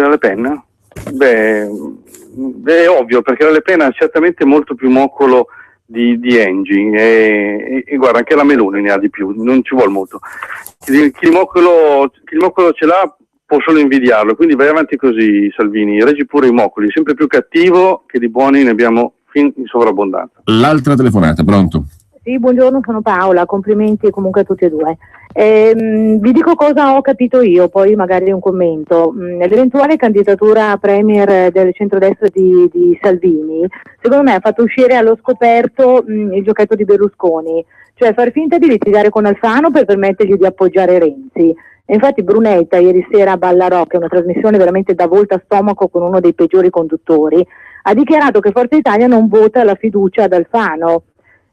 Le Pen? Beh, è ovvio, perché la Le Pen ha certamente molto più moccolo di Engie e guarda, anche la Meloni ne ha di più, non ci vuole molto. Chi il moccolo ce l'ha può solo invidiarlo, quindi vai avanti così Salvini, reggi pure i moccoli, sempre più cattivo, che di buoni ne abbiamo fin in sovrabbondanza. L'altra telefonata, pronto? Sì, buongiorno, sono Paola, complimenti comunque a tutti e due. Vi dico cosa ho capito io, poi magari un commento. L'eventuale candidatura a premier del centrodestra di Salvini, secondo me ha fatto uscire allo scoperto il giochetto di Berlusconi, cioè far finta di litigare con Alfano per permettergli di appoggiare Renzi. E infatti Brunetta ieri sera a Ballarò, che è una trasmissione veramente da volta a stomaco con uno dei peggiori conduttori, ha dichiarato che Forza Italia non vota la fiducia ad Alfano.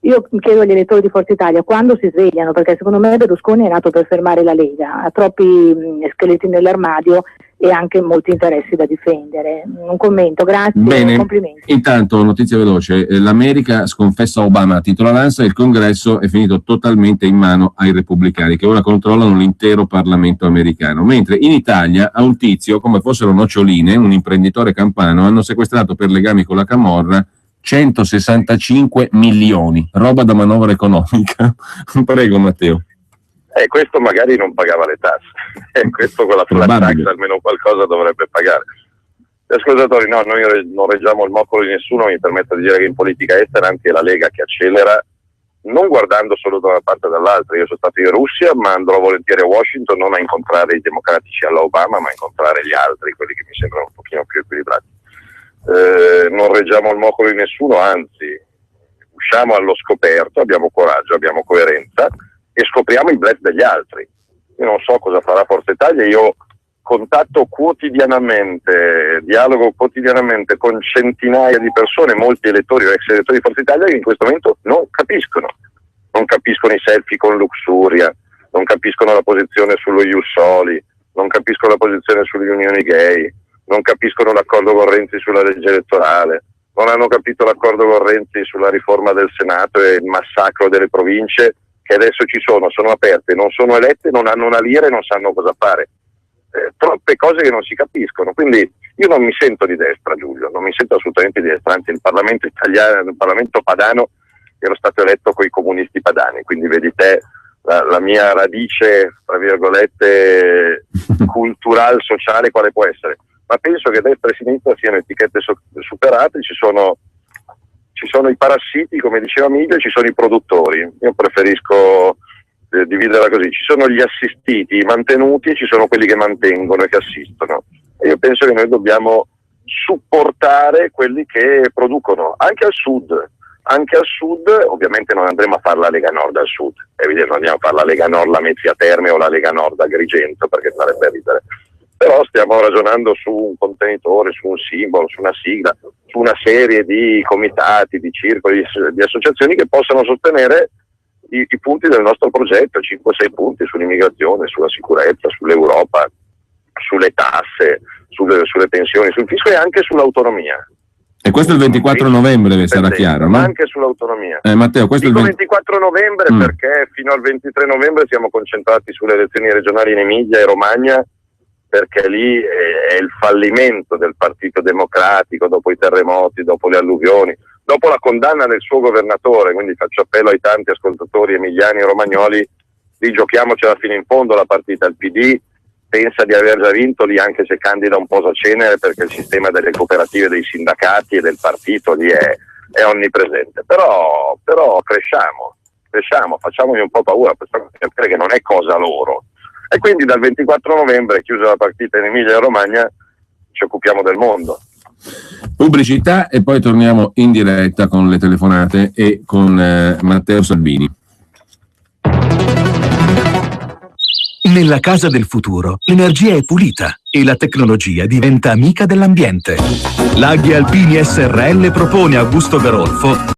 Io chiedo agli elettori di Forza Italia quando si svegliano, perché secondo me Berlusconi è nato per fermare la Lega, ha troppi scheletri nell'armadio e anche molti interessi da difendere. Un commento, grazie. Bene, complimenti. intanto notizia veloce, l'America sconfessa Obama, titola l'ANSA, il congresso è finito totalmente in mano ai repubblicani che ora controllano l'intero Parlamento americano, mentre in Italia a un tizio, come fossero noccioline, un imprenditore campano, hanno sequestrato per legami con la camorra 165 milioni, roba da manovra economica. Prego Matteo. Questo magari non pagava le tasse, questo con la flat tax almeno qualcosa dovrebbe pagare. Ascoltatori, no, noi non reggiamo il moccolo di nessuno, mi permetto di dire che in politica estera anche la Lega che accelera, non guardando solo da una parte o dall'altra. Io sono stato in Russia, ma andrò volentieri a Washington non a incontrare i democratici alla Obama, ma a incontrare gli altri, quelli che mi sembrano un pochino più equilibrati. Non reggiamo il moccolo di nessuno, anzi usciamo allo scoperto, abbiamo coraggio, abbiamo coerenza e scopriamo i bluff degli altri. Io non so cosa farà Forza Italia, io contatto quotidianamente, dialogo quotidianamente con centinaia di persone, molti elettori o ex elettori di Forza Italia che in questo momento non capiscono i selfie con luxuria, non capiscono la posizione sullo Ius Soli, non capiscono la posizione sulle unioni gay, non capiscono l'accordo con Renzi sulla legge elettorale, non hanno capito l'accordo con Renzi sulla riforma del Senato e il massacro delle province che adesso ci sono aperte, non sono elette, non hanno una lira e non sanno cosa fare. Troppe cose che non si capiscono, quindi io non mi sento di destra, Giulio, non mi sento assolutamente di destra, anzi il Parlamento italiano, il Parlamento padano ero stato eletto con i comunisti padani, quindi vedi te la mia radice, tra virgolette, culturale, sociale, quale può essere, ma penso che destra e sinistra siano etichette superate, ci sono i parassiti, come diceva Miglio, e ci sono i produttori. Io preferisco dividerla così, ci sono gli assistiti, i mantenuti, e ci sono quelli che mantengono e che assistono. E io penso che noi dobbiamo supportare quelli che producono, anche al sud, ovviamente non andremo a fare la Lega Nord al sud, è evidente, non andiamo a fare la Lega Nord la Mezzia Terme o la Lega Nord Agrigento, perché sarebbe ridere. Però stiamo ragionando su un contenitore, su un simbolo, su una sigla, su una serie di comitati, di circoli, di associazioni che possano sostenere i punti del nostro progetto, 5-6 punti sull'immigrazione, sulla sicurezza, sull'Europa, sulle tasse, sulle pensioni, sul fisco e anche sull'autonomia. E questo il 24 novembre sarà chiaro, no? Ma anche sull'autonomia. Matteo, questo dico il 24 novembre perché fino al 23 novembre siamo concentrati sulle elezioni regionali in Emilia e Romagna, perché lì è il fallimento del Partito Democratico dopo i terremoti, dopo le alluvioni, dopo la condanna del suo governatore, quindi faccio appello ai tanti ascoltatori emiliani e romagnoli, lì giochiamocela fino in fondo la partita. Il PD pensa di aver già vinto lì, anche se candida un po' a cenere, perché il sistema delle cooperative, dei sindacati e del partito lì è onnipresente. Però cresciamo, facciamogli un po' paura, per sapere che non è cosa loro. E quindi dal 24 novembre, chiusa la partita in Emilia Romagna, ci occupiamo del mondo. Pubblicità e poi torniamo in diretta con le telefonate e con Matteo Salvini. Nella casa del futuro l'energia è pulita e la tecnologia diventa amica dell'ambiente. Laghi Alpini SRL propone a Augusto Garolfo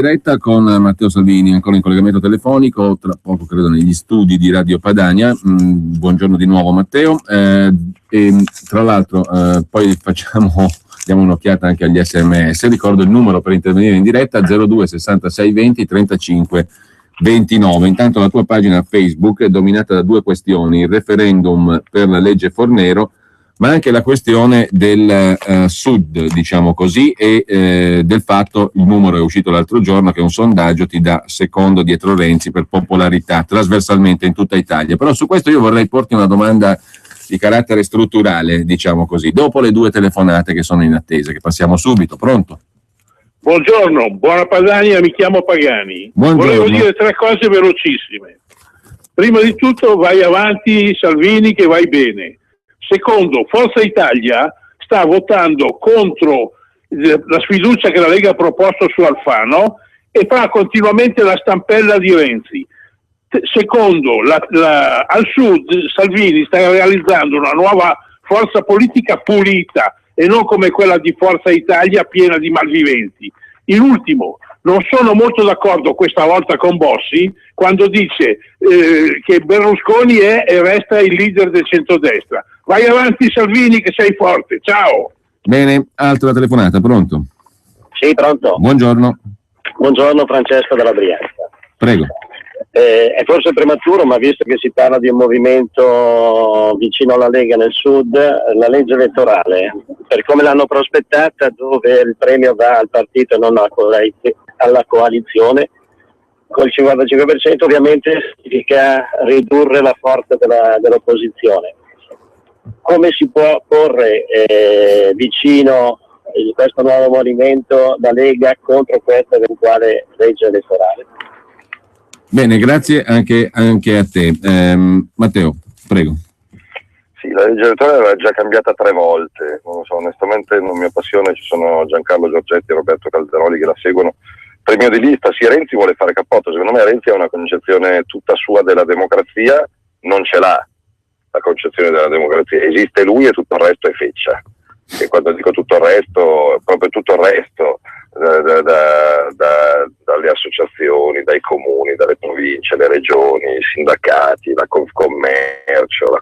diretta con Matteo Salvini, ancora in collegamento telefonico, tra poco credo negli studi di Radio Padania. Buongiorno di nuovo Matteo, e tra l'altro poi diamo un'occhiata anche agli SMS. Ricordo il numero per intervenire in diretta: 02 66 20 35 29. Intanto la tua pagina Facebook è dominata da due questioni: il referendum per la legge Fornero, ma anche la questione del Sud, diciamo così, e del fatto, il numero è uscito l'altro giorno, che un sondaggio ti dà secondo dietro Renzi per popolarità trasversalmente in tutta Italia. Però su questo io vorrei porti una domanda di carattere strutturale, diciamo così, dopo le due telefonate che sono in attesa, che passiamo subito. Pronto? Buongiorno, buona Padania, mi chiamo Pagani. Buongiorno. Volevo dire tre cose velocissime. Prima di tutto, vai avanti Salvini, che vai bene. Secondo, Forza Italia sta votando contro la sfiducia che la Lega ha proposto su Alfano e fa continuamente la stampella di Renzi. Secondo, al Sud Salvini sta realizzando una nuova forza politica pulita e non come quella di Forza Italia piena di malviventi. In ultimo, non sono molto d'accordo questa volta con Bossi quando dice che Berlusconi è e resta il leader del centrodestra. Vai avanti Salvini, che sei forte, ciao. Bene, altra telefonata, pronto? Sì, pronto. Buongiorno. Buongiorno, Francesco della Brianza. Prego. È forse prematuro, ma visto che si parla di un movimento vicino alla Lega nel Sud, la legge elettorale, per come l'hanno prospettata, dove il premio va al partito e non alla coalizione, col 55% ovviamente significa ridurre la forza dell'opposizione. Come si può porre vicino questo nuovo movimento la Lega contro questa eventuale legge elettorale? Bene, grazie anche a te. Matteo, prego. Sì, la legge elettorale l'ha già cambiata 3 volte, non lo so, onestamente non mi appassiona, ci sono Giancarlo Giorgetti e Roberto Calderoli che la seguono. Premio di lista, sì, Renzi vuole fare cappotto, secondo me Renzi ha una concezione tutta sua della democrazia, non ce l'ha la concezione della democrazia, esiste lui e tutto il resto è feccia. E quando dico tutto il resto, proprio tutto il resto, dalle associazioni, dai comuni, dalle province, le regioni, i sindacati, la Confcommercio, la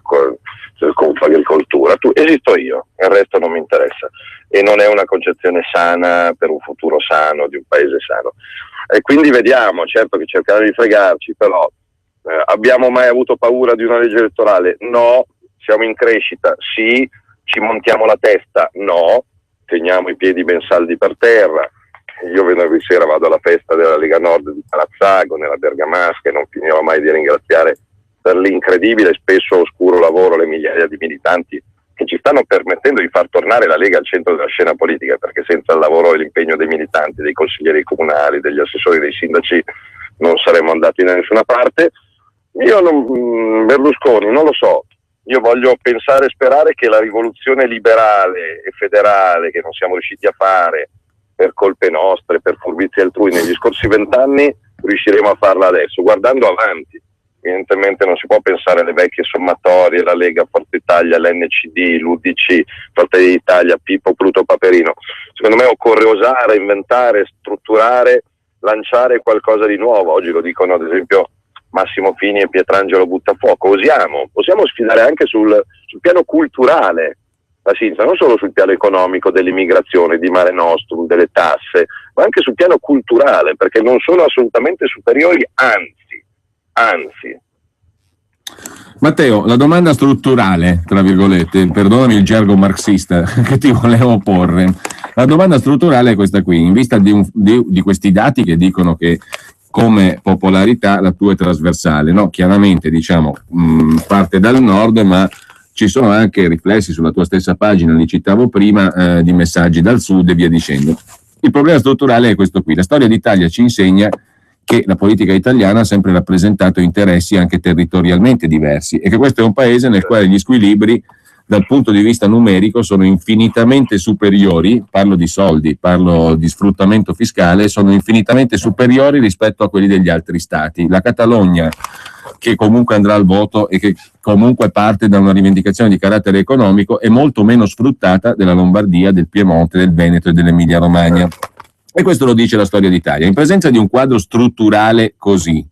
Confagricoltura, esisto io, il resto non mi interessa e non è una concezione sana per un futuro sano, di un paese sano. E quindi vediamo, certo che cercare di fregarci, però abbiamo mai avuto paura di una legge elettorale? No. Siamo in crescita? Sì. Ci montiamo la testa? No. Teniamo i piedi ben saldi per terra. Io venerdì sera vado alla festa della Lega Nord di Palazzago, nella Bergamasca, e non finirò mai di ringraziare per l'incredibile, spesso oscuro lavoro le migliaia di militanti che ci stanno permettendo di far tornare la Lega al centro della scena politica, perché senza il lavoro e l'impegno dei militanti, dei consiglieri comunali, degli assessori, dei sindaci non saremmo andati da nessuna parte. Berlusconi non lo so, io voglio pensare e sperare che la rivoluzione liberale e federale che non siamo riusciti a fare per colpe nostre, per furbizie altrui negli scorsi 20 anni, riusciremo a farla adesso, guardando avanti. Evidentemente non si può pensare alle vecchie sommatorie, la Lega, Forza Italia, l'NCD, l'UDC, Fratelli d'Italia, Pippo, Pluto, Paperino. Secondo me occorre osare, inventare, strutturare, lanciare qualcosa di nuovo. Oggi lo dicono ad esempio Massimo Fini e Pietrangelo Buttafuoco. Possiamo sfidare anche sul piano culturale la sinistra, non solo sul piano economico dell'immigrazione, di Mare Nostrum, delle tasse, ma anche sul piano culturale, perché non sono assolutamente superiori, anzi. Matteo, la domanda strutturale, tra virgolette, perdonami il gergo marxista che ti volevo porre, la domanda strutturale è questa qui, in vista di questi dati che dicono che come popolarità la tua è trasversale, no? Chiaramente diciamo parte dal nord, ma ci sono anche riflessi sulla tua stessa pagina, li citavo prima, di messaggi dal sud e via dicendo. Il problema strutturale è questo qui, la storia d'Italia ci insegna che la politica italiana ha sempre rappresentato interessi anche territorialmente diversi e che questo è un paese nel quale gli squilibri dal punto di vista numerico sono infinitamente superiori, parlo di soldi, parlo di sfruttamento fiscale, sono infinitamente superiori rispetto a quelli degli altri stati. La Catalogna, che comunque andrà al voto e che comunque parte da una rivendicazione di carattere economico, è molto meno sfruttata della Lombardia, del Piemonte, del Veneto e dell'Emilia Romagna. E questo lo dice la storia d'Italia. In presenza di un quadro strutturale così,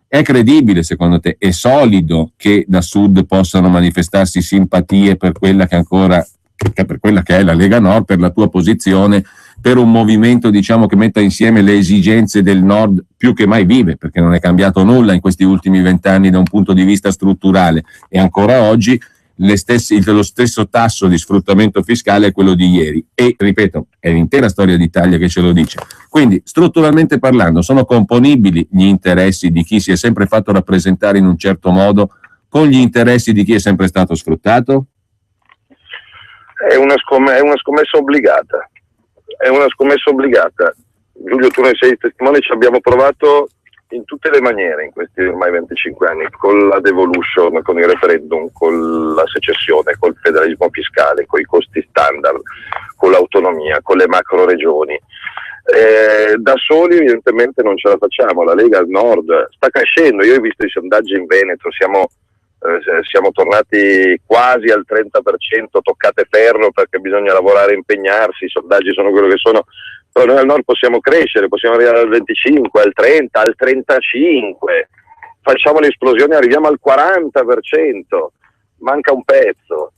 è credibile secondo te, è solido che da Sud possano manifestarsi simpatie per quella che ancora, per quella che è la Lega Nord, per la tua posizione, per un movimento diciamo che metta insieme le esigenze del Nord più che mai vive, perché non è cambiato nulla in questi ultimi 20 anni da un punto di vista strutturale, e ancora oggi lo stesso tasso di sfruttamento fiscale è quello di ieri, e ripeto, è l'intera storia d'Italia che ce lo dice. Quindi strutturalmente parlando sono componibili gli interessi di chi si è sempre fatto rappresentare in un certo modo con gli interessi di chi è sempre stato sfruttato? È una scommessa obbligata. È una scommessa obbligata. Giulio, tu ne sei testimone, ci abbiamo provato in tutte le maniere in questi ormai 25 anni, con la devolution, con il referendum, con la secessione, col federalismo fiscale, con i costi standard, con l'autonomia, con le macro regioni. Da soli evidentemente non ce la facciamo. La Lega al Nord sta crescendo, io ho visto i sondaggi in Veneto, siamo tornati quasi al 30%, toccate ferro perché bisogna lavorare e impegnarsi, i sondaggi sono quello che sono, però noi al Nord possiamo crescere, possiamo arrivare al 25, al 30, al 35, facciamo l'esplosione, arriviamo al 40%, manca un pezzo.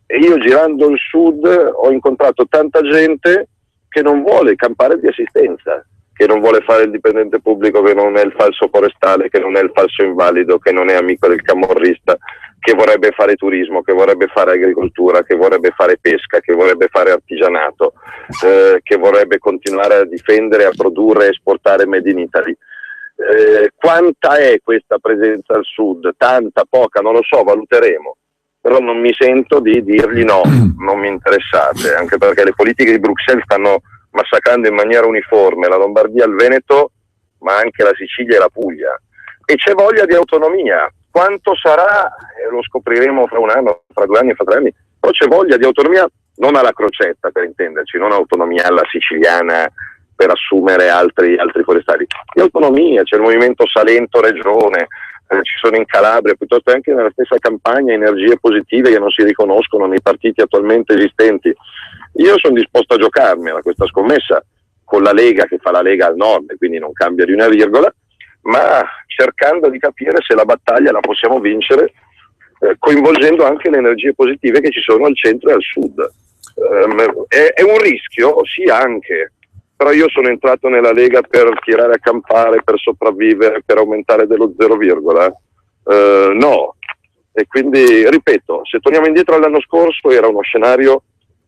E io girando il Sud ho incontrato tanta gente che non vuole campare di assistenza, che non vuole fare il dipendente pubblico, che non è il falso forestale, che non è il falso invalido, che non è amico del camorrista, che vorrebbe fare turismo, che vorrebbe fare agricoltura, che vorrebbe fare pesca, che vorrebbe fare artigianato, che vorrebbe continuare a difendere, a produrre e esportare Made in Italy. Quanta è questa presenza al Sud? Tanta, poca, non lo so, valuteremo. Però non mi sento di dirgli no, non mi interessate, anche perché le politiche di Bruxelles stanno massacrando in maniera uniforme la Lombardia, il Veneto, ma anche la Sicilia e la Puglia. E c'è voglia di autonomia. Quanto sarà? Lo scopriremo fra un anno, fra 2 anni, fra 3 anni. Però c'è voglia di autonomia, non alla Crocetta per intenderci, non autonomia alla siciliana per assumere altri forestali. Di autonomia, c'è il movimento Salento Regione, ci sono in Calabria, piuttosto anche nella stessa campagna energie positive che non si riconoscono nei partiti attualmente esistenti. Io sono disposto a giocarmela questa scommessa con la Lega che fa la Lega al Nord e quindi non cambia di una virgola, ma cercando di capire se la battaglia la possiamo vincere coinvolgendo anche le energie positive che ci sono al centro e al sud. È un rischio? Sì, anche, però io sono entrato nella Lega per tirare a campare, per sopravvivere, per aumentare dello 0, no. E quindi, ripeto, se torniamo indietro all'anno scorso era uno scenario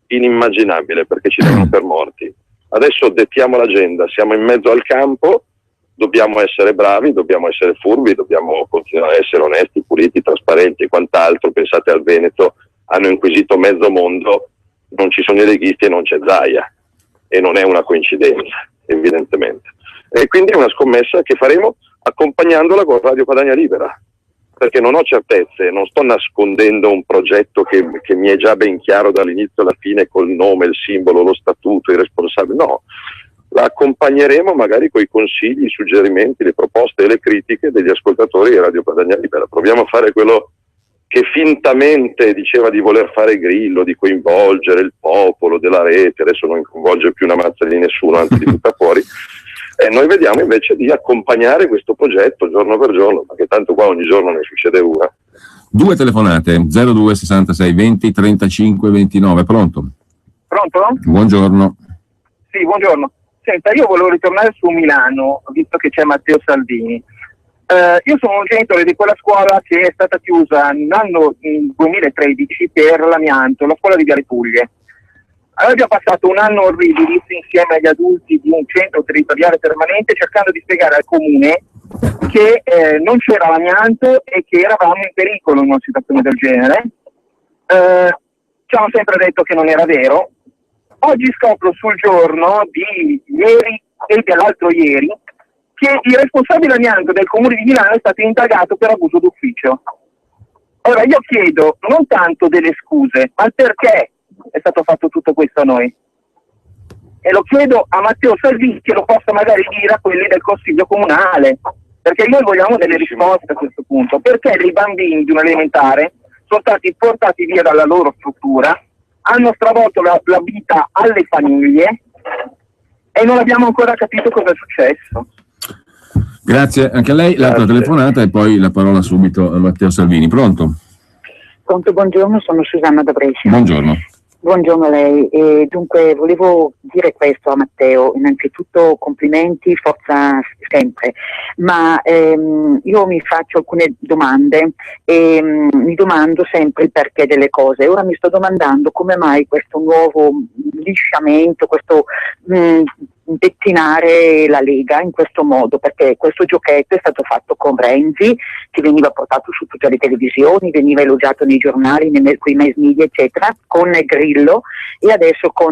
inimmaginabile perché ci davano per morti. Adesso dettiamo l'agenda, siamo in mezzo al campo, dobbiamo essere bravi, dobbiamo essere furbi, dobbiamo continuare a essere onesti, puliti, trasparenti e quant'altro. Pensate al Veneto, hanno inquisito mezzo mondo, non ci sono i leghisti e non c'è Zaia, e non è una coincidenza, evidentemente. E quindi è una scommessa che faremo accompagnandola con Radio Padania Libera, perché non ho certezze, non sto nascondendo un progetto che mi è già ben chiaro dall'inizio alla fine col nome, il simbolo, lo statuto, i responsabili, no. La accompagneremo magari con i consigli, i suggerimenti, le proposte e le critiche degli ascoltatori di Radio Padania Libera. Proviamo a fare quello che fintamente diceva di voler fare Grillo, di coinvolgere il popolo della rete, adesso non coinvolge più una mazza di nessuno, anzi di tutta fuori. Noi vediamo invece di accompagnare questo progetto giorno per giorno, perché tanto qua ogni giorno ne succede una. 2 telefonate, 02 66 20 35 29, pronto? Pronto? Buongiorno. Sì, buongiorno. Senta, io volevo ritornare su Milano, visto che c'è Matteo Salvini. Io sono un genitore di quella scuola che è stata chiusa nell'anno 2013 per l'amianto, la scuola di Viale Puglie. Allora abbiamo passato un anno orribile insieme agli adulti di un centro territoriale permanente cercando di spiegare al comune che non c'era l'amianto e che eravamo in pericolo in una situazione del genere. Ci hanno sempre detto che non era vero. Oggi scopro sul giorno di ieri e dell'altro ieri che il responsabile amianto del comune di Milano è stato indagato per abuso d'ufficio. Ora io chiedo non tanto delle scuse, ma il perché è stato fatto tutto questo a noi. E lo chiedo a Matteo Salvini che lo possa magari dire a quelli del Consiglio Comunale, perché noi vogliamo delle risposte a questo punto. Perché dei bambini di un elementare sono stati portati via dalla loro struttura, hanno stravolto la vita alle famiglie e non abbiamo ancora capito cosa è successo. Grazie anche a lei. L'altra telefonata e poi la parola subito a Matteo Salvini. Pronto? Pronto, buongiorno, sono Susanna da Brescia. Buongiorno. Buongiorno a lei. Dunque volevo dire questo a Matteo: innanzitutto complimenti, forza sempre, ma io mi faccio alcune domande e mi domando sempre il perché delle cose. Ora mi sto domandando come mai questo nuovo lisciamento, questo pettinare la Lega in questo modo, perché questo giochetto è stato fatto con Renzi, che veniva portato su tutte le televisioni, veniva elogiato nei giornali, coi mass media eccetera, con Grillo e adesso con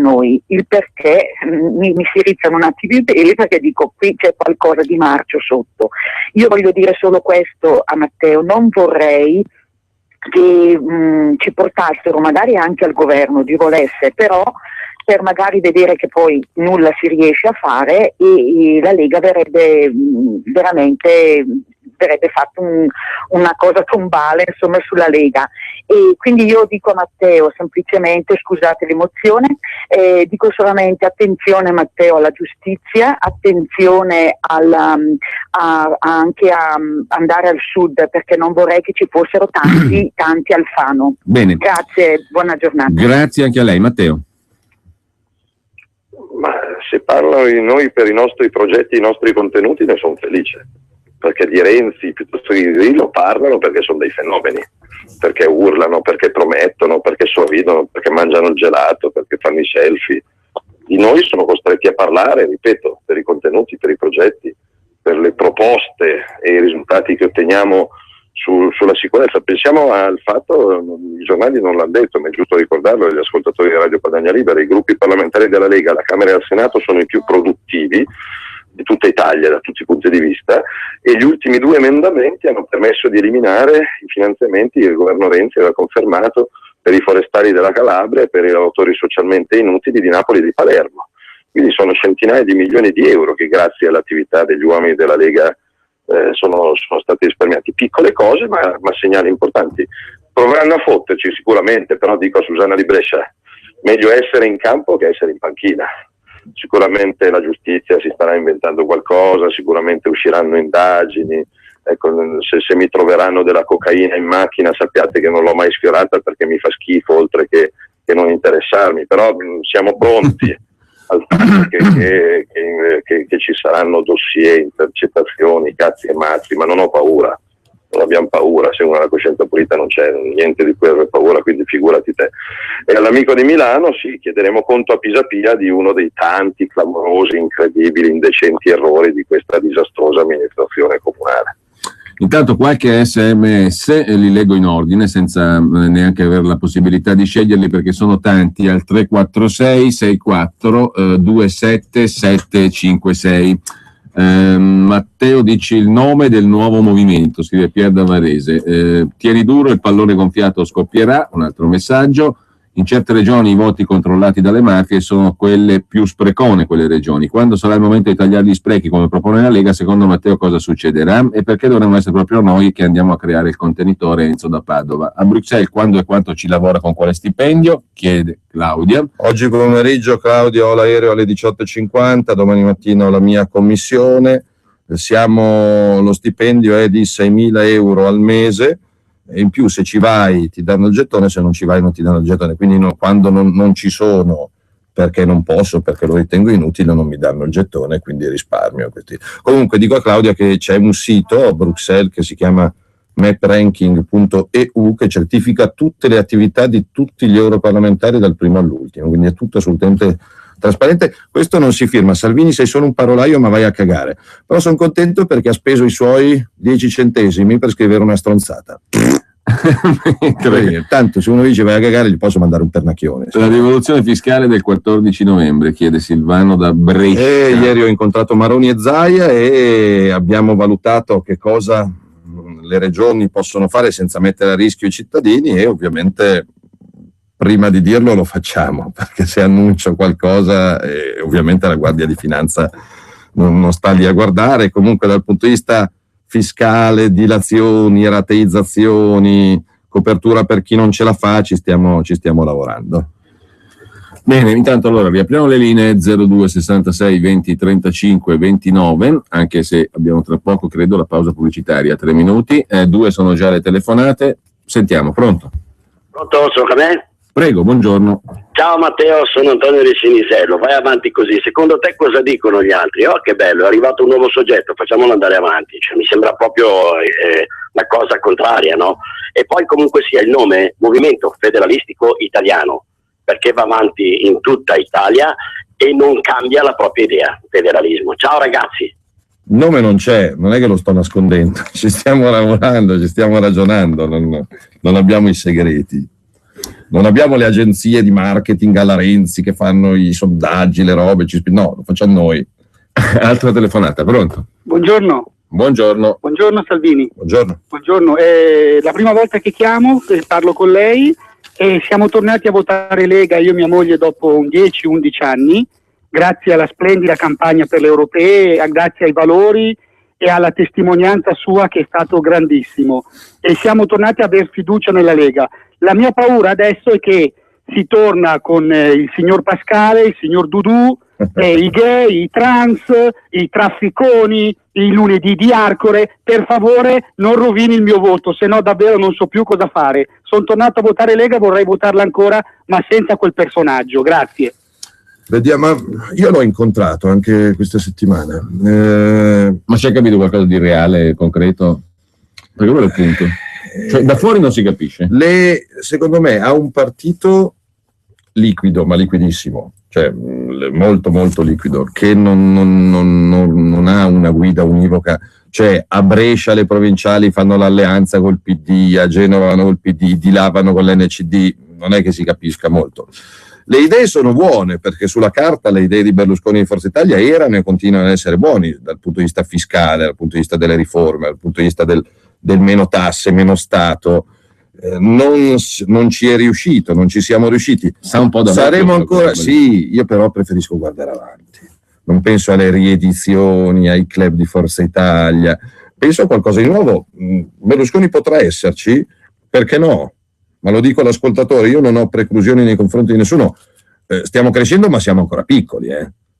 noi. Il perché mi si rizzano un attimo i peli, perché dico qui c'è qualcosa di marcio sotto. Io voglio dire solo questo a Matteo: non vorrei che ci portassero magari anche al governo di volesse, però per magari vedere che poi nulla si riesce a fare e la Lega verrebbe fatto una cosa tombale, insomma, sulla Lega. E quindi io dico a Matteo semplicemente, scusate l'emozione, dico solamente attenzione Matteo alla giustizia, attenzione anche a andare al sud, perché non vorrei che ci fossero tanti Alfano. Bene. Grazie, buona giornata. Grazie anche a lei. Matteo. Ma se parlano di noi per i nostri progetti, i nostri contenuti, ne sono felice, perché di Renzi piuttosto che di Grillo parlano perché sono dei fenomeni, perché urlano, perché promettono, perché sorridono, perché mangiano il gelato, perché fanno i selfie. Di noi sono costretti a parlare, ripeto, per i contenuti, per i progetti, per le proposte e i risultati che otteniamo sulla sicurezza. Pensiamo al fatto, i giornali non l'hanno detto, ma è giusto ricordarlo, gli ascoltatori di Radio Padania Libera: i gruppi parlamentari della Lega alla Camera e al Senato sono i più produttivi di tutta Italia da tutti i punti di vista, e gli ultimi 2 emendamenti hanno permesso di eliminare i finanziamenti che il governo Renzi aveva confermato per i forestali della Calabria e per i lavoratori socialmente inutili di Napoli e di Palermo. Quindi sono centinaia di milioni di euro che grazie all'attività degli uomini della Lega sono stati risparmiati. Piccole cose ma segnali importanti. Proveranno a fotterci sicuramente, però dico a Susanna di Brescia: meglio essere in campo che essere in panchina. Sicuramente la giustizia si starà inventando qualcosa, sicuramente usciranno indagini. Ecco, se mi troveranno della cocaina in macchina, sappiate che non l'ho mai sfiorata perché mi fa schifo, oltre che non interessarmi, però siamo pronti al fatto che ci saranno dossier, intercettazioni, cazzi e mazzi, ma non ho paura, non abbiamo paura. Se uno ha la coscienza pulita non c'è niente di cui avere paura, quindi figurati te. E all'amico di Milano sì, chiederemo conto a Pisapia di uno dei tanti clamorosi, incredibili, indecenti errori di questa disastrosa amministrazione comunale. Intanto qualche SMS li leggo in ordine senza neanche avere la possibilità di sceglierli, perché sono tanti, al 346 64 27 756. Matteo dice il nome del nuovo movimento, scrive Pier da Varese. Tieni duro, il pallone gonfiato scoppierà. Un altro messaggio: in certe regioni i voti controllati dalle mafie sono quelle più sprecone, quelle regioni. Quando sarà il momento di tagliare gli sprechi, come propone la Lega, secondo Matteo cosa succederà? E perché dovremmo essere proprio noi che andiamo a creare il contenitore? Enzo da Padova. A Bruxelles quando e quanto ci lavora, con quale stipendio? Chiede Claudia. Oggi pomeriggio, Claudio, ho l'aereo alle 18.50, domani mattina ho la mia commissione, lo stipendio è di 6.000 euro al mese, e in più se ci vai ti danno il gettone, se non ci vai non ti danno il gettone, quindi quando non ci sono perché non posso, perché lo ritengo inutile, non mi danno il gettone, quindi risparmio. Comunque dico a Claudia che c'è un sito a Bruxelles che si chiama mapranking.eu che certifica tutte le attività di tutti gli europarlamentari dal primo all'ultimo, quindi è tutto assolutamente trasparente. Questo non si firma: Salvini sei solo un parolaio ma vai a cagare. Però sono contento perché ha speso i suoi 10 centesimi per scrivere una stronzata. Tanto se uno dice vai a cagare gli posso mandare un pernacchione. La rivoluzione fiscale del 14 novembre, chiede Silvano da Brescia. Ieri ho incontrato Maroni e Zaia e abbiamo valutato che cosa le regioni possono fare senza mettere a rischio i cittadini, e ovviamente prima di dirlo lo facciamo, perché se annuncio qualcosa ovviamente la Guardia di Finanza non sta lì a guardare. Comunque dal punto di vista fiscale, dilazioni, rateizzazioni, copertura per chi non ce la fa, ci stiamo lavorando. Bene, intanto allora riapriamo le linee 02 66 20 35 29, anche se abbiamo tra poco, credo, la pausa pubblicitaria, 3 minuti, 2 sono già le telefonate. Sentiamo, pronto? Pronto, sono me? Prego, buongiorno. Ciao Matteo, sono Antonio di Cinisello, vai avanti così. Secondo te cosa dicono gli altri? Oh, che bello, è arrivato un nuovo soggetto, facciamolo andare avanti. Cioè, mi sembra proprio una cosa contraria, no? E poi comunque sia il nome Movimento Federalistico Italiano, perché va avanti in tutta Italia e non cambia la propria idea, federalismo. Ciao ragazzi. Il nome non c'è, non è che lo sto nascondendo, ci stiamo lavorando, ci stiamo ragionando, non abbiamo i segreti. Non abbiamo le agenzie di marketing alla Renzi che fanno i sondaggi, le robe, no, lo facciamo noi. Altra telefonata, pronto? Buongiorno. Buongiorno. Buongiorno Salvini. Buongiorno. Buongiorno, è la prima volta che chiamo, parlo con lei e siamo tornati a votare Lega, io e mia moglie, dopo 10-11 anni, grazie alla splendida campagna per le europee, grazie ai valori e alla testimonianza sua che è stato grandissimo, e siamo tornati a aver fiducia nella Lega. La mia paura adesso è che si torna con il signor Pascale, il signor Dudu, i gay, i trans, i trafficoni, i lunedì di Arcore. Per favore non rovini il mio voto, se no davvero non so più cosa fare. Sono tornato a votare Lega, vorrei votarla ancora, ma senza quel personaggio. Grazie. Vediamo, io l'ho incontrato anche questa settimana. Ma ci hai capito qualcosa di reale, concreto? Perché quello è il punto. Cioè, da fuori non si capisce. Secondo me ha un partito liquido, ma liquidissimo, cioè molto molto liquido, che non ha una guida univoca. Cioè a Brescia le provinciali fanno l'alleanza col PD, a Genova vanno col PD, di là vanno con l'NCD, non è che si capisca molto. Le idee sono buone, perché sulla carta le idee di Berlusconi e di Forza Italia erano e continuano ad essere buoni dal punto di vista fiscale, dal punto di vista delle riforme, dal punto di vista del meno tasse, meno Stato. Non ci è riuscito, non ci siamo riusciti. Saremo ancora, sì, io però preferisco guardare avanti. Non penso alle riedizioni, ai club di Forza Italia, penso a qualcosa di nuovo. Berlusconi potrà esserci, perché no? Ma lo dico all'ascoltatore, io non ho preclusioni nei confronti di nessuno. Stiamo crescendo, ma siamo ancora piccoli,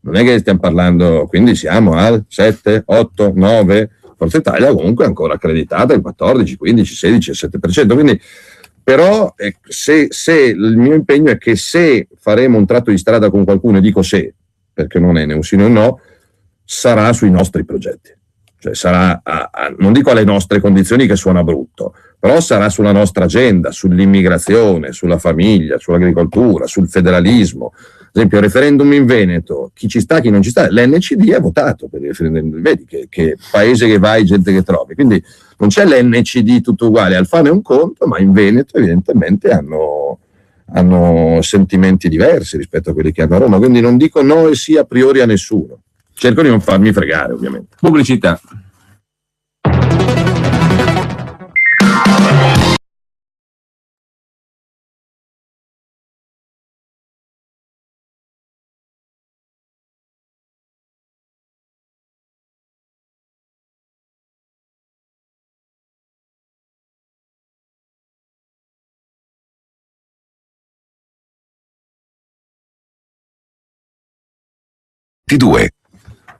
non è che stiamo parlando, quindi siamo al 7, 8, 9. Forza Italia comunque è ancora accreditata il 14, 15, 16, 7%, quindi però se il mio impegno è che se faremo un tratto di strada con qualcuno, e dico se, perché non è né un sì né un no, sarà sui nostri progetti, cioè sarà non dico alle nostre condizioni, che suona brutto, però sarà sulla nostra agenda, sull'immigrazione, sulla famiglia, sull'agricoltura, sul federalismo. Ad esempio, il referendum in Veneto, chi ci sta, chi non ci sta, l'NCD ha votato per il referendum, vedi che paese che vai, gente che trovi, quindi non c'è l'NCD tutto uguale, Alfano è un conto, ma in Veneto evidentemente hanno sentimenti diversi rispetto a quelli che hanno a Roma, quindi non dico no e sì a priori a nessuno, cerco di non farmi fregare ovviamente. Pubblicità. T2.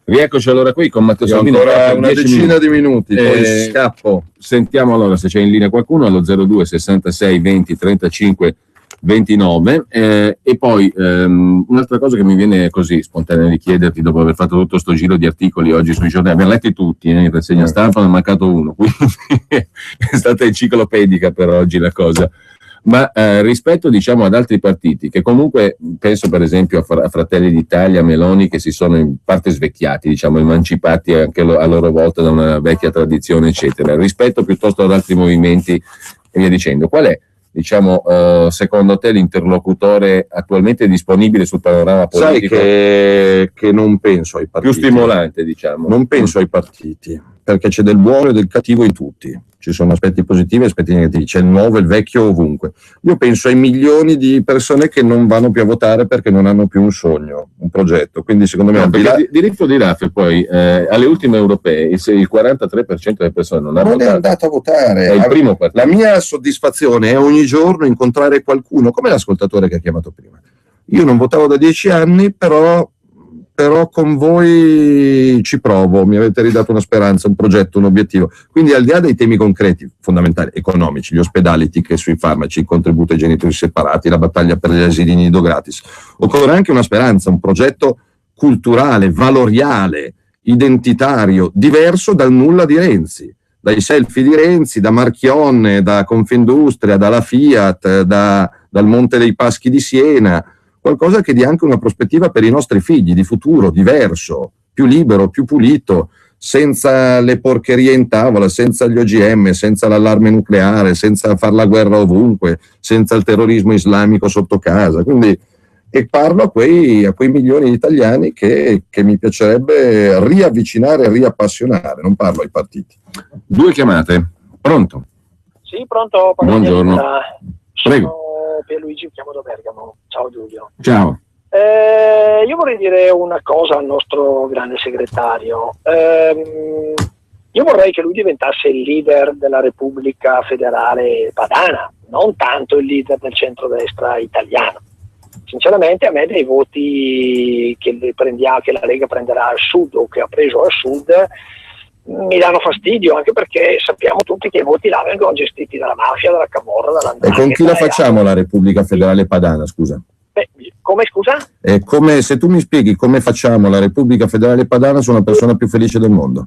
Rieccoci allora qui con Matteo Salvini. Ancora una decina di minuti, poi scappo. Sentiamo allora se c'è in linea qualcuno allo 02 66 20 35 29 e poi un'altra cosa che mi viene così spontanea di chiederti, dopo aver fatto tutto sto giro di articoli oggi sui giornali, abbiamo letti tutti in rassegna stampa, ne è mancato uno, quindi è stata enciclopedica per oggi la cosa. Ma rispetto diciamo ad altri partiti che comunque, penso per esempio a Fratelli d'Italia, Meloni, che si sono in parte svecchiati, diciamo emancipati anche a loro volta da una vecchia tradizione eccetera, rispetto piuttosto ad altri movimenti e via dicendo, qual è diciamo secondo te l'interlocutore attualmente disponibile sul panorama politico? Sai che non penso ai partiti. Più stimolante, diciamo. Non penso ai partiti, perché c'è del buono e del cattivo in tutti. Ci sono aspetti positivi e aspetti negativi, c'è il nuovo e il vecchio ovunque. Io penso ai milioni di persone che non vanno più a votare perché non hanno più un sogno, un progetto. Quindi secondo me diritto di Raffi poi alle ultime europee il 43% delle persone non ha votato. Non è andato a votare. È il primo partito. La mia soddisfazione è ogni giorno incontrare qualcuno, come l'ascoltatore che ha chiamato prima. Io non votavo da 10 anni, però con voi ci provo, mi avete ridato una speranza, un progetto, un obiettivo. Quindi al di là dei temi concreti, fondamentali, economici, gli ospedali, i ticket sui farmaci, il contributo ai genitori separati, la battaglia per gli asili nido gratis, occorre anche una speranza, un progetto culturale, valoriale, identitario, diverso dal nulla di Renzi, dai selfie di Renzi, da Marchionne, da Confindustria, dalla Fiat, dal Monte dei Paschi di Siena, qualcosa che dia anche una prospettiva per i nostri figli, di futuro, diverso, più libero, più pulito, senza le porcherie in tavola, senza gli OGM, senza l'allarme nucleare, senza far la guerra ovunque, senza il terrorismo islamico sotto casa. Quindi, e parlo a quei milioni di italiani che mi piacerebbe riavvicinare e riappassionare, non parlo ai partiti. 2 chiamate, pronto? Sì, pronto. Buongiorno. Prego. Pierluigi, chiamo da Bergamo. Ciao Giulio. Ciao. Io vorrei dire una cosa al nostro grande segretario. Io vorrei che lui diventasse il leader della Repubblica Federale Padana, non tanto il leader del centrodestra italiano. Sinceramente a me dei voti che la Lega prenderà al sud o che ha preso al sud mi danno fastidio, anche perché sappiamo tutti che i voti là vengono gestiti dalla mafia, dalla camorra, dall''ndrangheta. E con chi la facciamo la Repubblica Federale Padana, scusa? Come scusa? È come, se tu mi spieghi come facciamo la Repubblica Federale Padana, sono la persona più felice del mondo.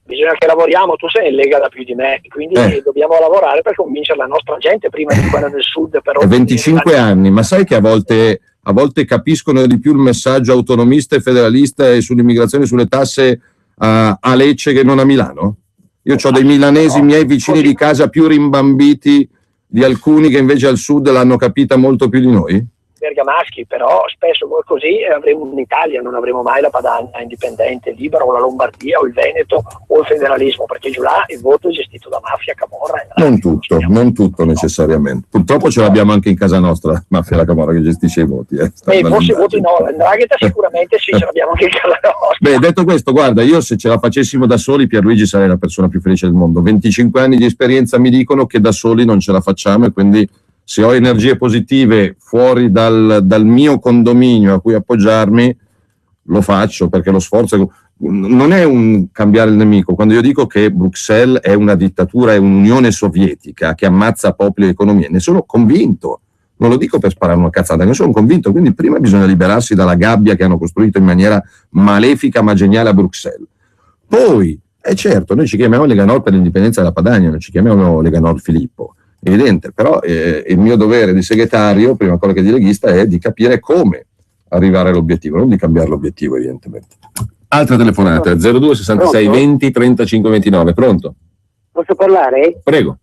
Bisogna che lavoriamo, tu sei in Lega da più di me, quindi dobbiamo lavorare per convincere la nostra gente prima di quella del sud. Però 25 anni, ma sai che a volte capiscono di più il messaggio autonomista e federalista e sull'immigrazione, sulle tasse a Lecce che non a Milano? Io ho dei milanesi miei vicini di casa più rimbambiti di alcuni che invece al sud l'hanno capita molto più di noi? Bergamaschi, però spesso voi così avremo un'Italia, non avremo mai la Padania indipendente, libera, o la Lombardia o il Veneto o il federalismo, perché giù là il voto è gestito da mafia, camorra. Non tutto necessariamente. Purtroppo ce l'abbiamo anche in casa nostra, la mafia e la camorra che gestisce i voti. Forse i voti no, l'Ndrangheta sicuramente sì, ce l'abbiamo anche in casa nostra. Beh, detto questo, guarda, io se ce la facessimo da soli, Pierluigi sarei la persona più felice del mondo. 25 anni di esperienza mi dicono che da soli non ce la facciamo, e quindi se ho energie positive fuori dal mio condominio a cui appoggiarmi, lo faccio, perché lo sforzo non è un cambiare il nemico. Quando io dico che Bruxelles è una dittatura, è un'unione sovietica che ammazza popoli e economie, ne sono convinto, non lo dico per sparare una cazzata, ne sono convinto. Quindi prima bisogna liberarsi dalla gabbia che hanno costruito in maniera malefica ma geniale a Bruxelles. Poi, certo, noi ci chiamiamo Lega Nord per l'indipendenza della Padania, non ci chiamiamo Lega Nord Filippo, evidente, però il mio dovere di segretario, prima cosa che di leghista, è di capire come arrivare all'obiettivo, non di cambiare l'obiettivo, evidentemente. Altra telefonata, 02 66 20 35 29, pronto? Posso parlare? Prego.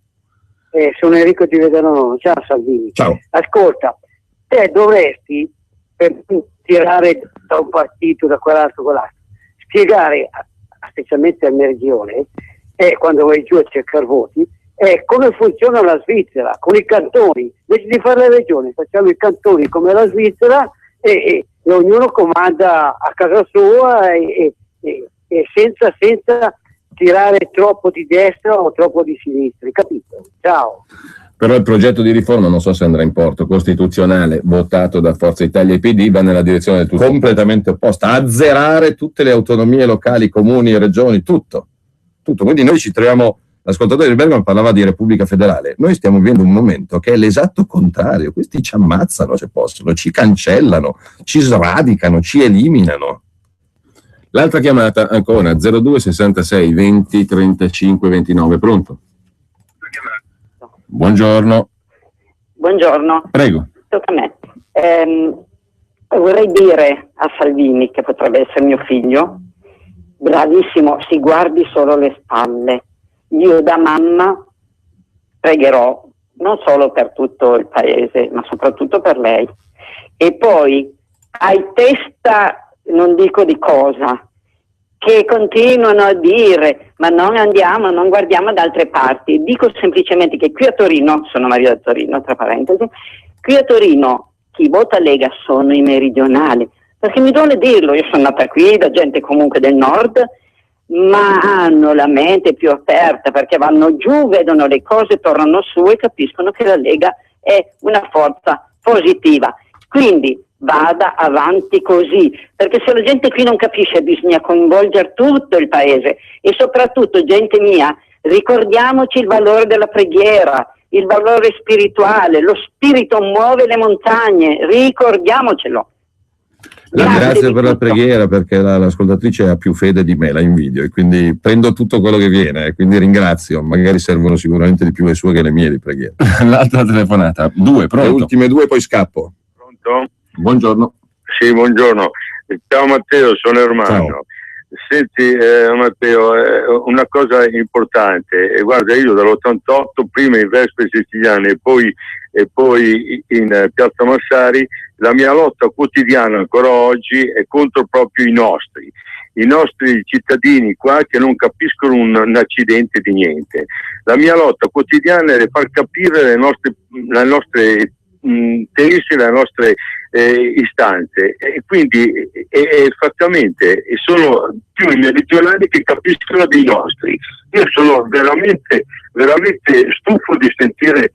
Sono Enrico di Vedano. Ciao Salvini. Ciao. Ascolta, te dovresti, per tirare da un partito, da quell'altro, spiegare, specialmente al Meridione, quando vai giù a cercare voti, come funziona la Svizzera, con i cantoni. Invece di fare le regioni, facciamo i cantoni come la Svizzera e ognuno comanda a casa sua e senza tirare troppo di destra o troppo di sinistra, capito? Ciao. Però il progetto di riforma, non so se andrà in porto, costituzionale, votato da Forza Italia e PD, va nella direzione del tutto completamente opposta, azzerare tutte le autonomie locali, comuni e regioni, tutto. Quindi noi ci troviamo. L'ascoltatore di Bergamo parlava di Repubblica Federale. Noi stiamo vivendo un momento che è l'esatto contrario. Questi ci ammazzano se possono, ci cancellano, ci sradicano, ci eliminano. L'altra chiamata ancora, 02 66 20 35 29, pronto? Buongiorno. Buongiorno. Prego. Tocca a me. Vorrei dire a Salvini, che potrebbe essere mio figlio, bravissimo, si guardi solo le spalle. Io da mamma pregherò non solo per tutto il paese, ma soprattutto per lei. E poi hai testa, non dico di cosa, che continuano a dire ma non andiamo, non guardiamo da altre parti. Dico semplicemente che qui a Torino, sono Maria da Torino, tra parentesi, qui a Torino chi vota Lega sono i meridionali, perché mi duole dirlo, io sono nata qui, da gente comunque del nord, ma hanno la mente più aperta, perché vanno giù, vedono le cose, tornano su e capiscono che la Lega è una forza positiva. Quindi vada avanti così, perché se la gente qui non capisce bisogna coinvolgere tutto il paese e soprattutto, gente mia, ricordiamoci il valore della preghiera, il valore spirituale, lo spirito muove le montagne, ricordiamocelo. Grazie per la preghiera, perché l'ascoltatrice ha più fede di me, la invidio, e quindi prendo tutto quello che viene, e quindi ringrazio. Magari servono sicuramente di più le sue che le mie di preghiera. L'altra telefonata, pronto? Le ultime 2, poi scappo. Pronto? Buongiorno. Sì, buongiorno. Ciao Matteo, sono Ermanno. Ciao. Senti Matteo, una cosa importante, guarda, io dall'88 prima in Vespe Siciliane e poi in Piazza Massari, la mia lotta quotidiana ancora oggi è contro proprio i nostri cittadini qua che non capiscono un accidente di niente. La mia lotta quotidiana è far capire le nostre tesi, le nostre istanze, e quindi fattamente sono più i meridionali che capiscono dei nostri. Io sono veramente stufo di sentire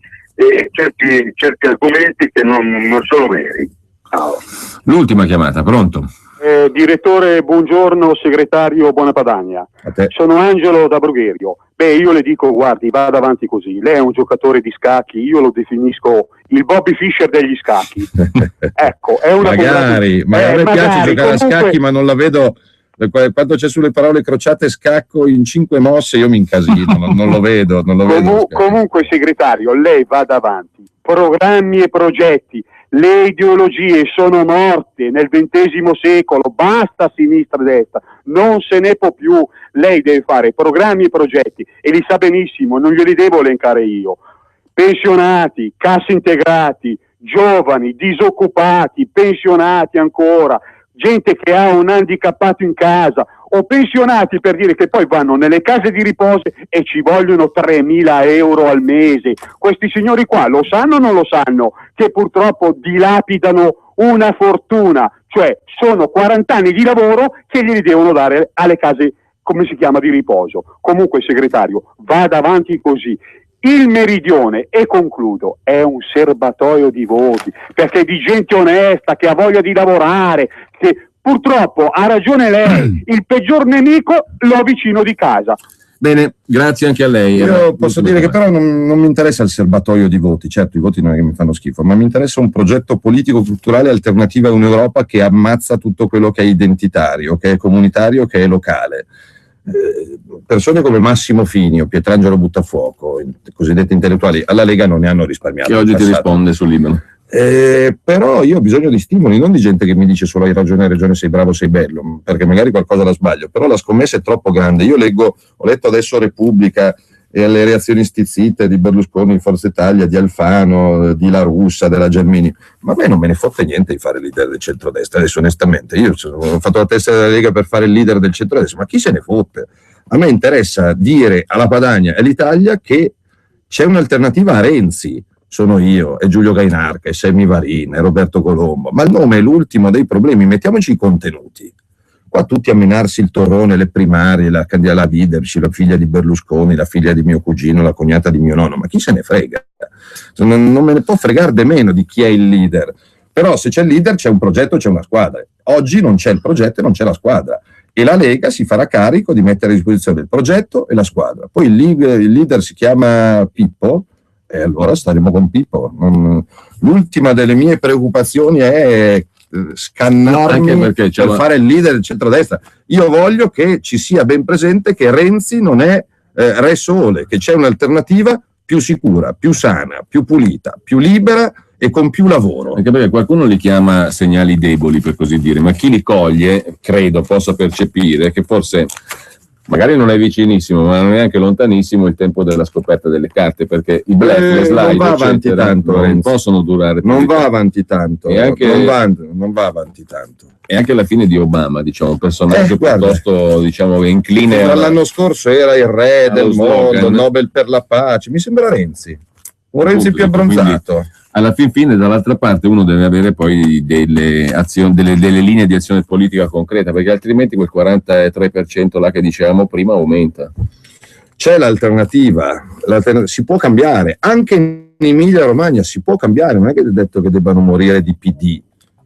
certi argomenti che non sono veri. Ciao. L'ultima chiamata, pronto? Direttore, buongiorno, segretario, buona Padania. Sono Angelo da Brugherio. Io le dico, guardi, vada avanti così. Lei è un giocatore di scacchi, io lo definisco il Bobby Fischer degli scacchi. Ecco, è una magari, ma a me piace giocare a scacchi, ma non la vedo. Quando c'è sulle parole crociate scacco in 5 mosse, io mi incasino, non lo vedo. Comunque, segretario, lei vada avanti. Programmi e progetti. Le ideologie sono morte nel XX secolo, basta sinistra e destra, non se ne può più. Lei deve fare programmi e progetti, e li sa benissimo, non glieli devo elencare io. Pensionati, cassi integrati, giovani, disoccupati, pensionati ancora, gente che ha un handicappato in casa, o pensionati, per dire, che poi vanno nelle case di riposo e ci vogliono 3.000 euro al mese. Questi signori qua lo sanno o non lo sanno che purtroppo dilapidano una fortuna? Cioè sono 40 anni di lavoro che glieli devono dare alle case, come si chiama, di riposo. Comunque, segretario, vada avanti così. Il Meridione, e concludo, è un serbatoio di voti, perché è di gente onesta che ha voglia di lavorare, che purtroppo ha ragione lei, il peggior nemico l'ho vicino di casa. Bene, grazie anche a lei. Io posso dire che però non mi interessa il serbatoio di voti, certo i voti non è che mi fanno schifo, ma mi interessa un progetto politico-culturale alternativo a un'Europa che ammazza tutto quello che è identitario, che è comunitario, che è locale. Persone come Massimo Fini o Pietrangelo Buttafuoco, cosiddetti intellettuali, alla Lega non ne hanno risparmiato. Che oggi ti risponde sul Libero. Però io ho bisogno di stimoli, non di gente che mi dice solo hai ragione, sei bravo, sei bello, perché magari qualcosa la sbaglio, però la scommessa è troppo grande. Io ho letto adesso Repubblica e le reazioni stizzite di Berlusconi, di Forza Italia, di Alfano, di La Russa, della Gelmini, ma a me non me ne fotte niente di fare il leader del centrodestra. Adesso onestamente, io ho fatto la testa della Lega per fare il leader del centrodestra, ma chi se ne fotte? A me interessa dire alla Padania e all'Italia che c'è un'alternativa a Renzi. Sono io, è Giulio Gainarca, è Semmi Varin, è Roberto Colombo, ma il nome è l'ultimo dei problemi, mettiamoci i contenuti. Qua tutti a menarsi il torrone, le primarie, la leadership, la figlia di Berlusconi, la figlia di mio cugino, la cognata di mio nonno, ma chi se ne frega? Non me ne può fregare de meno di chi è il leader, però se c'è il leader c'è un progetto, c'è una squadra. Oggi non c'è il progetto e non c'è la squadra, e la Lega si farà carico di mettere a disposizione il progetto e la squadra. Poi il leader si chiama Pippo, e allora staremo con Pippo. L'ultima delle mie preoccupazioni è scannarmi anche perché per fare il leader del centrodestra. Io voglio che ci sia ben presente che Renzi non è Re Sole, che c'è un'alternativa più sicura, più sana, più pulita, più libera e con più lavoro. Anche perché qualcuno li chiama segnali deboli, per così dire, ma chi li coglie credo possa percepire che forse magari non è vicinissimo, ma non è neanche lontanissimo il tempo della scoperta delle carte, perché i bluff, le slide, non va avanti tanto, non possono durare. Non va avanti tanto, e anche, non va avanti tanto. E anche la fine di Obama, diciamo, un personaggio piuttosto, diciamo, incline. L'anno scorso era il re del mondo, Nobel per la pace. Mi sembra Renzi, un Renzi più abbronzato. Quindi, alla fine, dall'altra parte, uno deve avere poi delle linee di azione politica concreta, perché altrimenti quel 43% là che dicevamo prima aumenta. C'è l'alternativa, si può cambiare, anche in Emilia Romagna si può cambiare, non è che è detto che debbano morire di PD,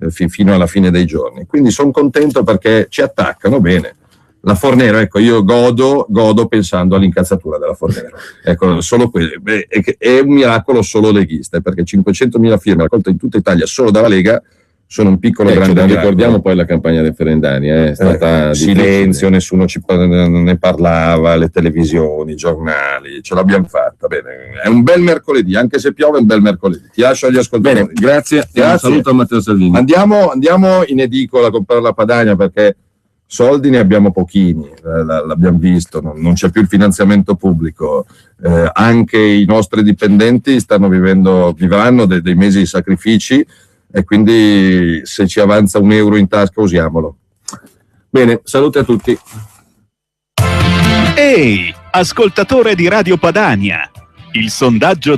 fino alla fine dei giorni. Quindi sono contento perché ci attaccano bene. La Fornero, ecco, io godo pensando all'incazzatura della Fornero. Ecco, solo è un miracolo solo leghista, perché 500.000 firme raccolte in tutta Italia solo dalla Lega sono un piccolo grande miracolo. Ricordiamo poi la campagna referendaria, è stata silenzio, nessuno ne parlava, le televisioni, i giornali, ce l'abbiamo fatta. Bene, è un bel mercoledì, anche se piove è un bel mercoledì. Ti lascio agli ascoltatori. Bene, grazie. Un saluto a Matteo Salvini. Andiamo in edicola a comprare la Padania, perché soldi ne abbiamo pochini, l'abbiamo visto, non c'è più il finanziamento pubblico, anche i nostri dipendenti vivranno dei mesi di sacrifici, e quindi se ci avanza €1 in tasca usiamolo. Bene, salute a tutti. Ehi, ascoltatore di Radio Padania, il sondaggio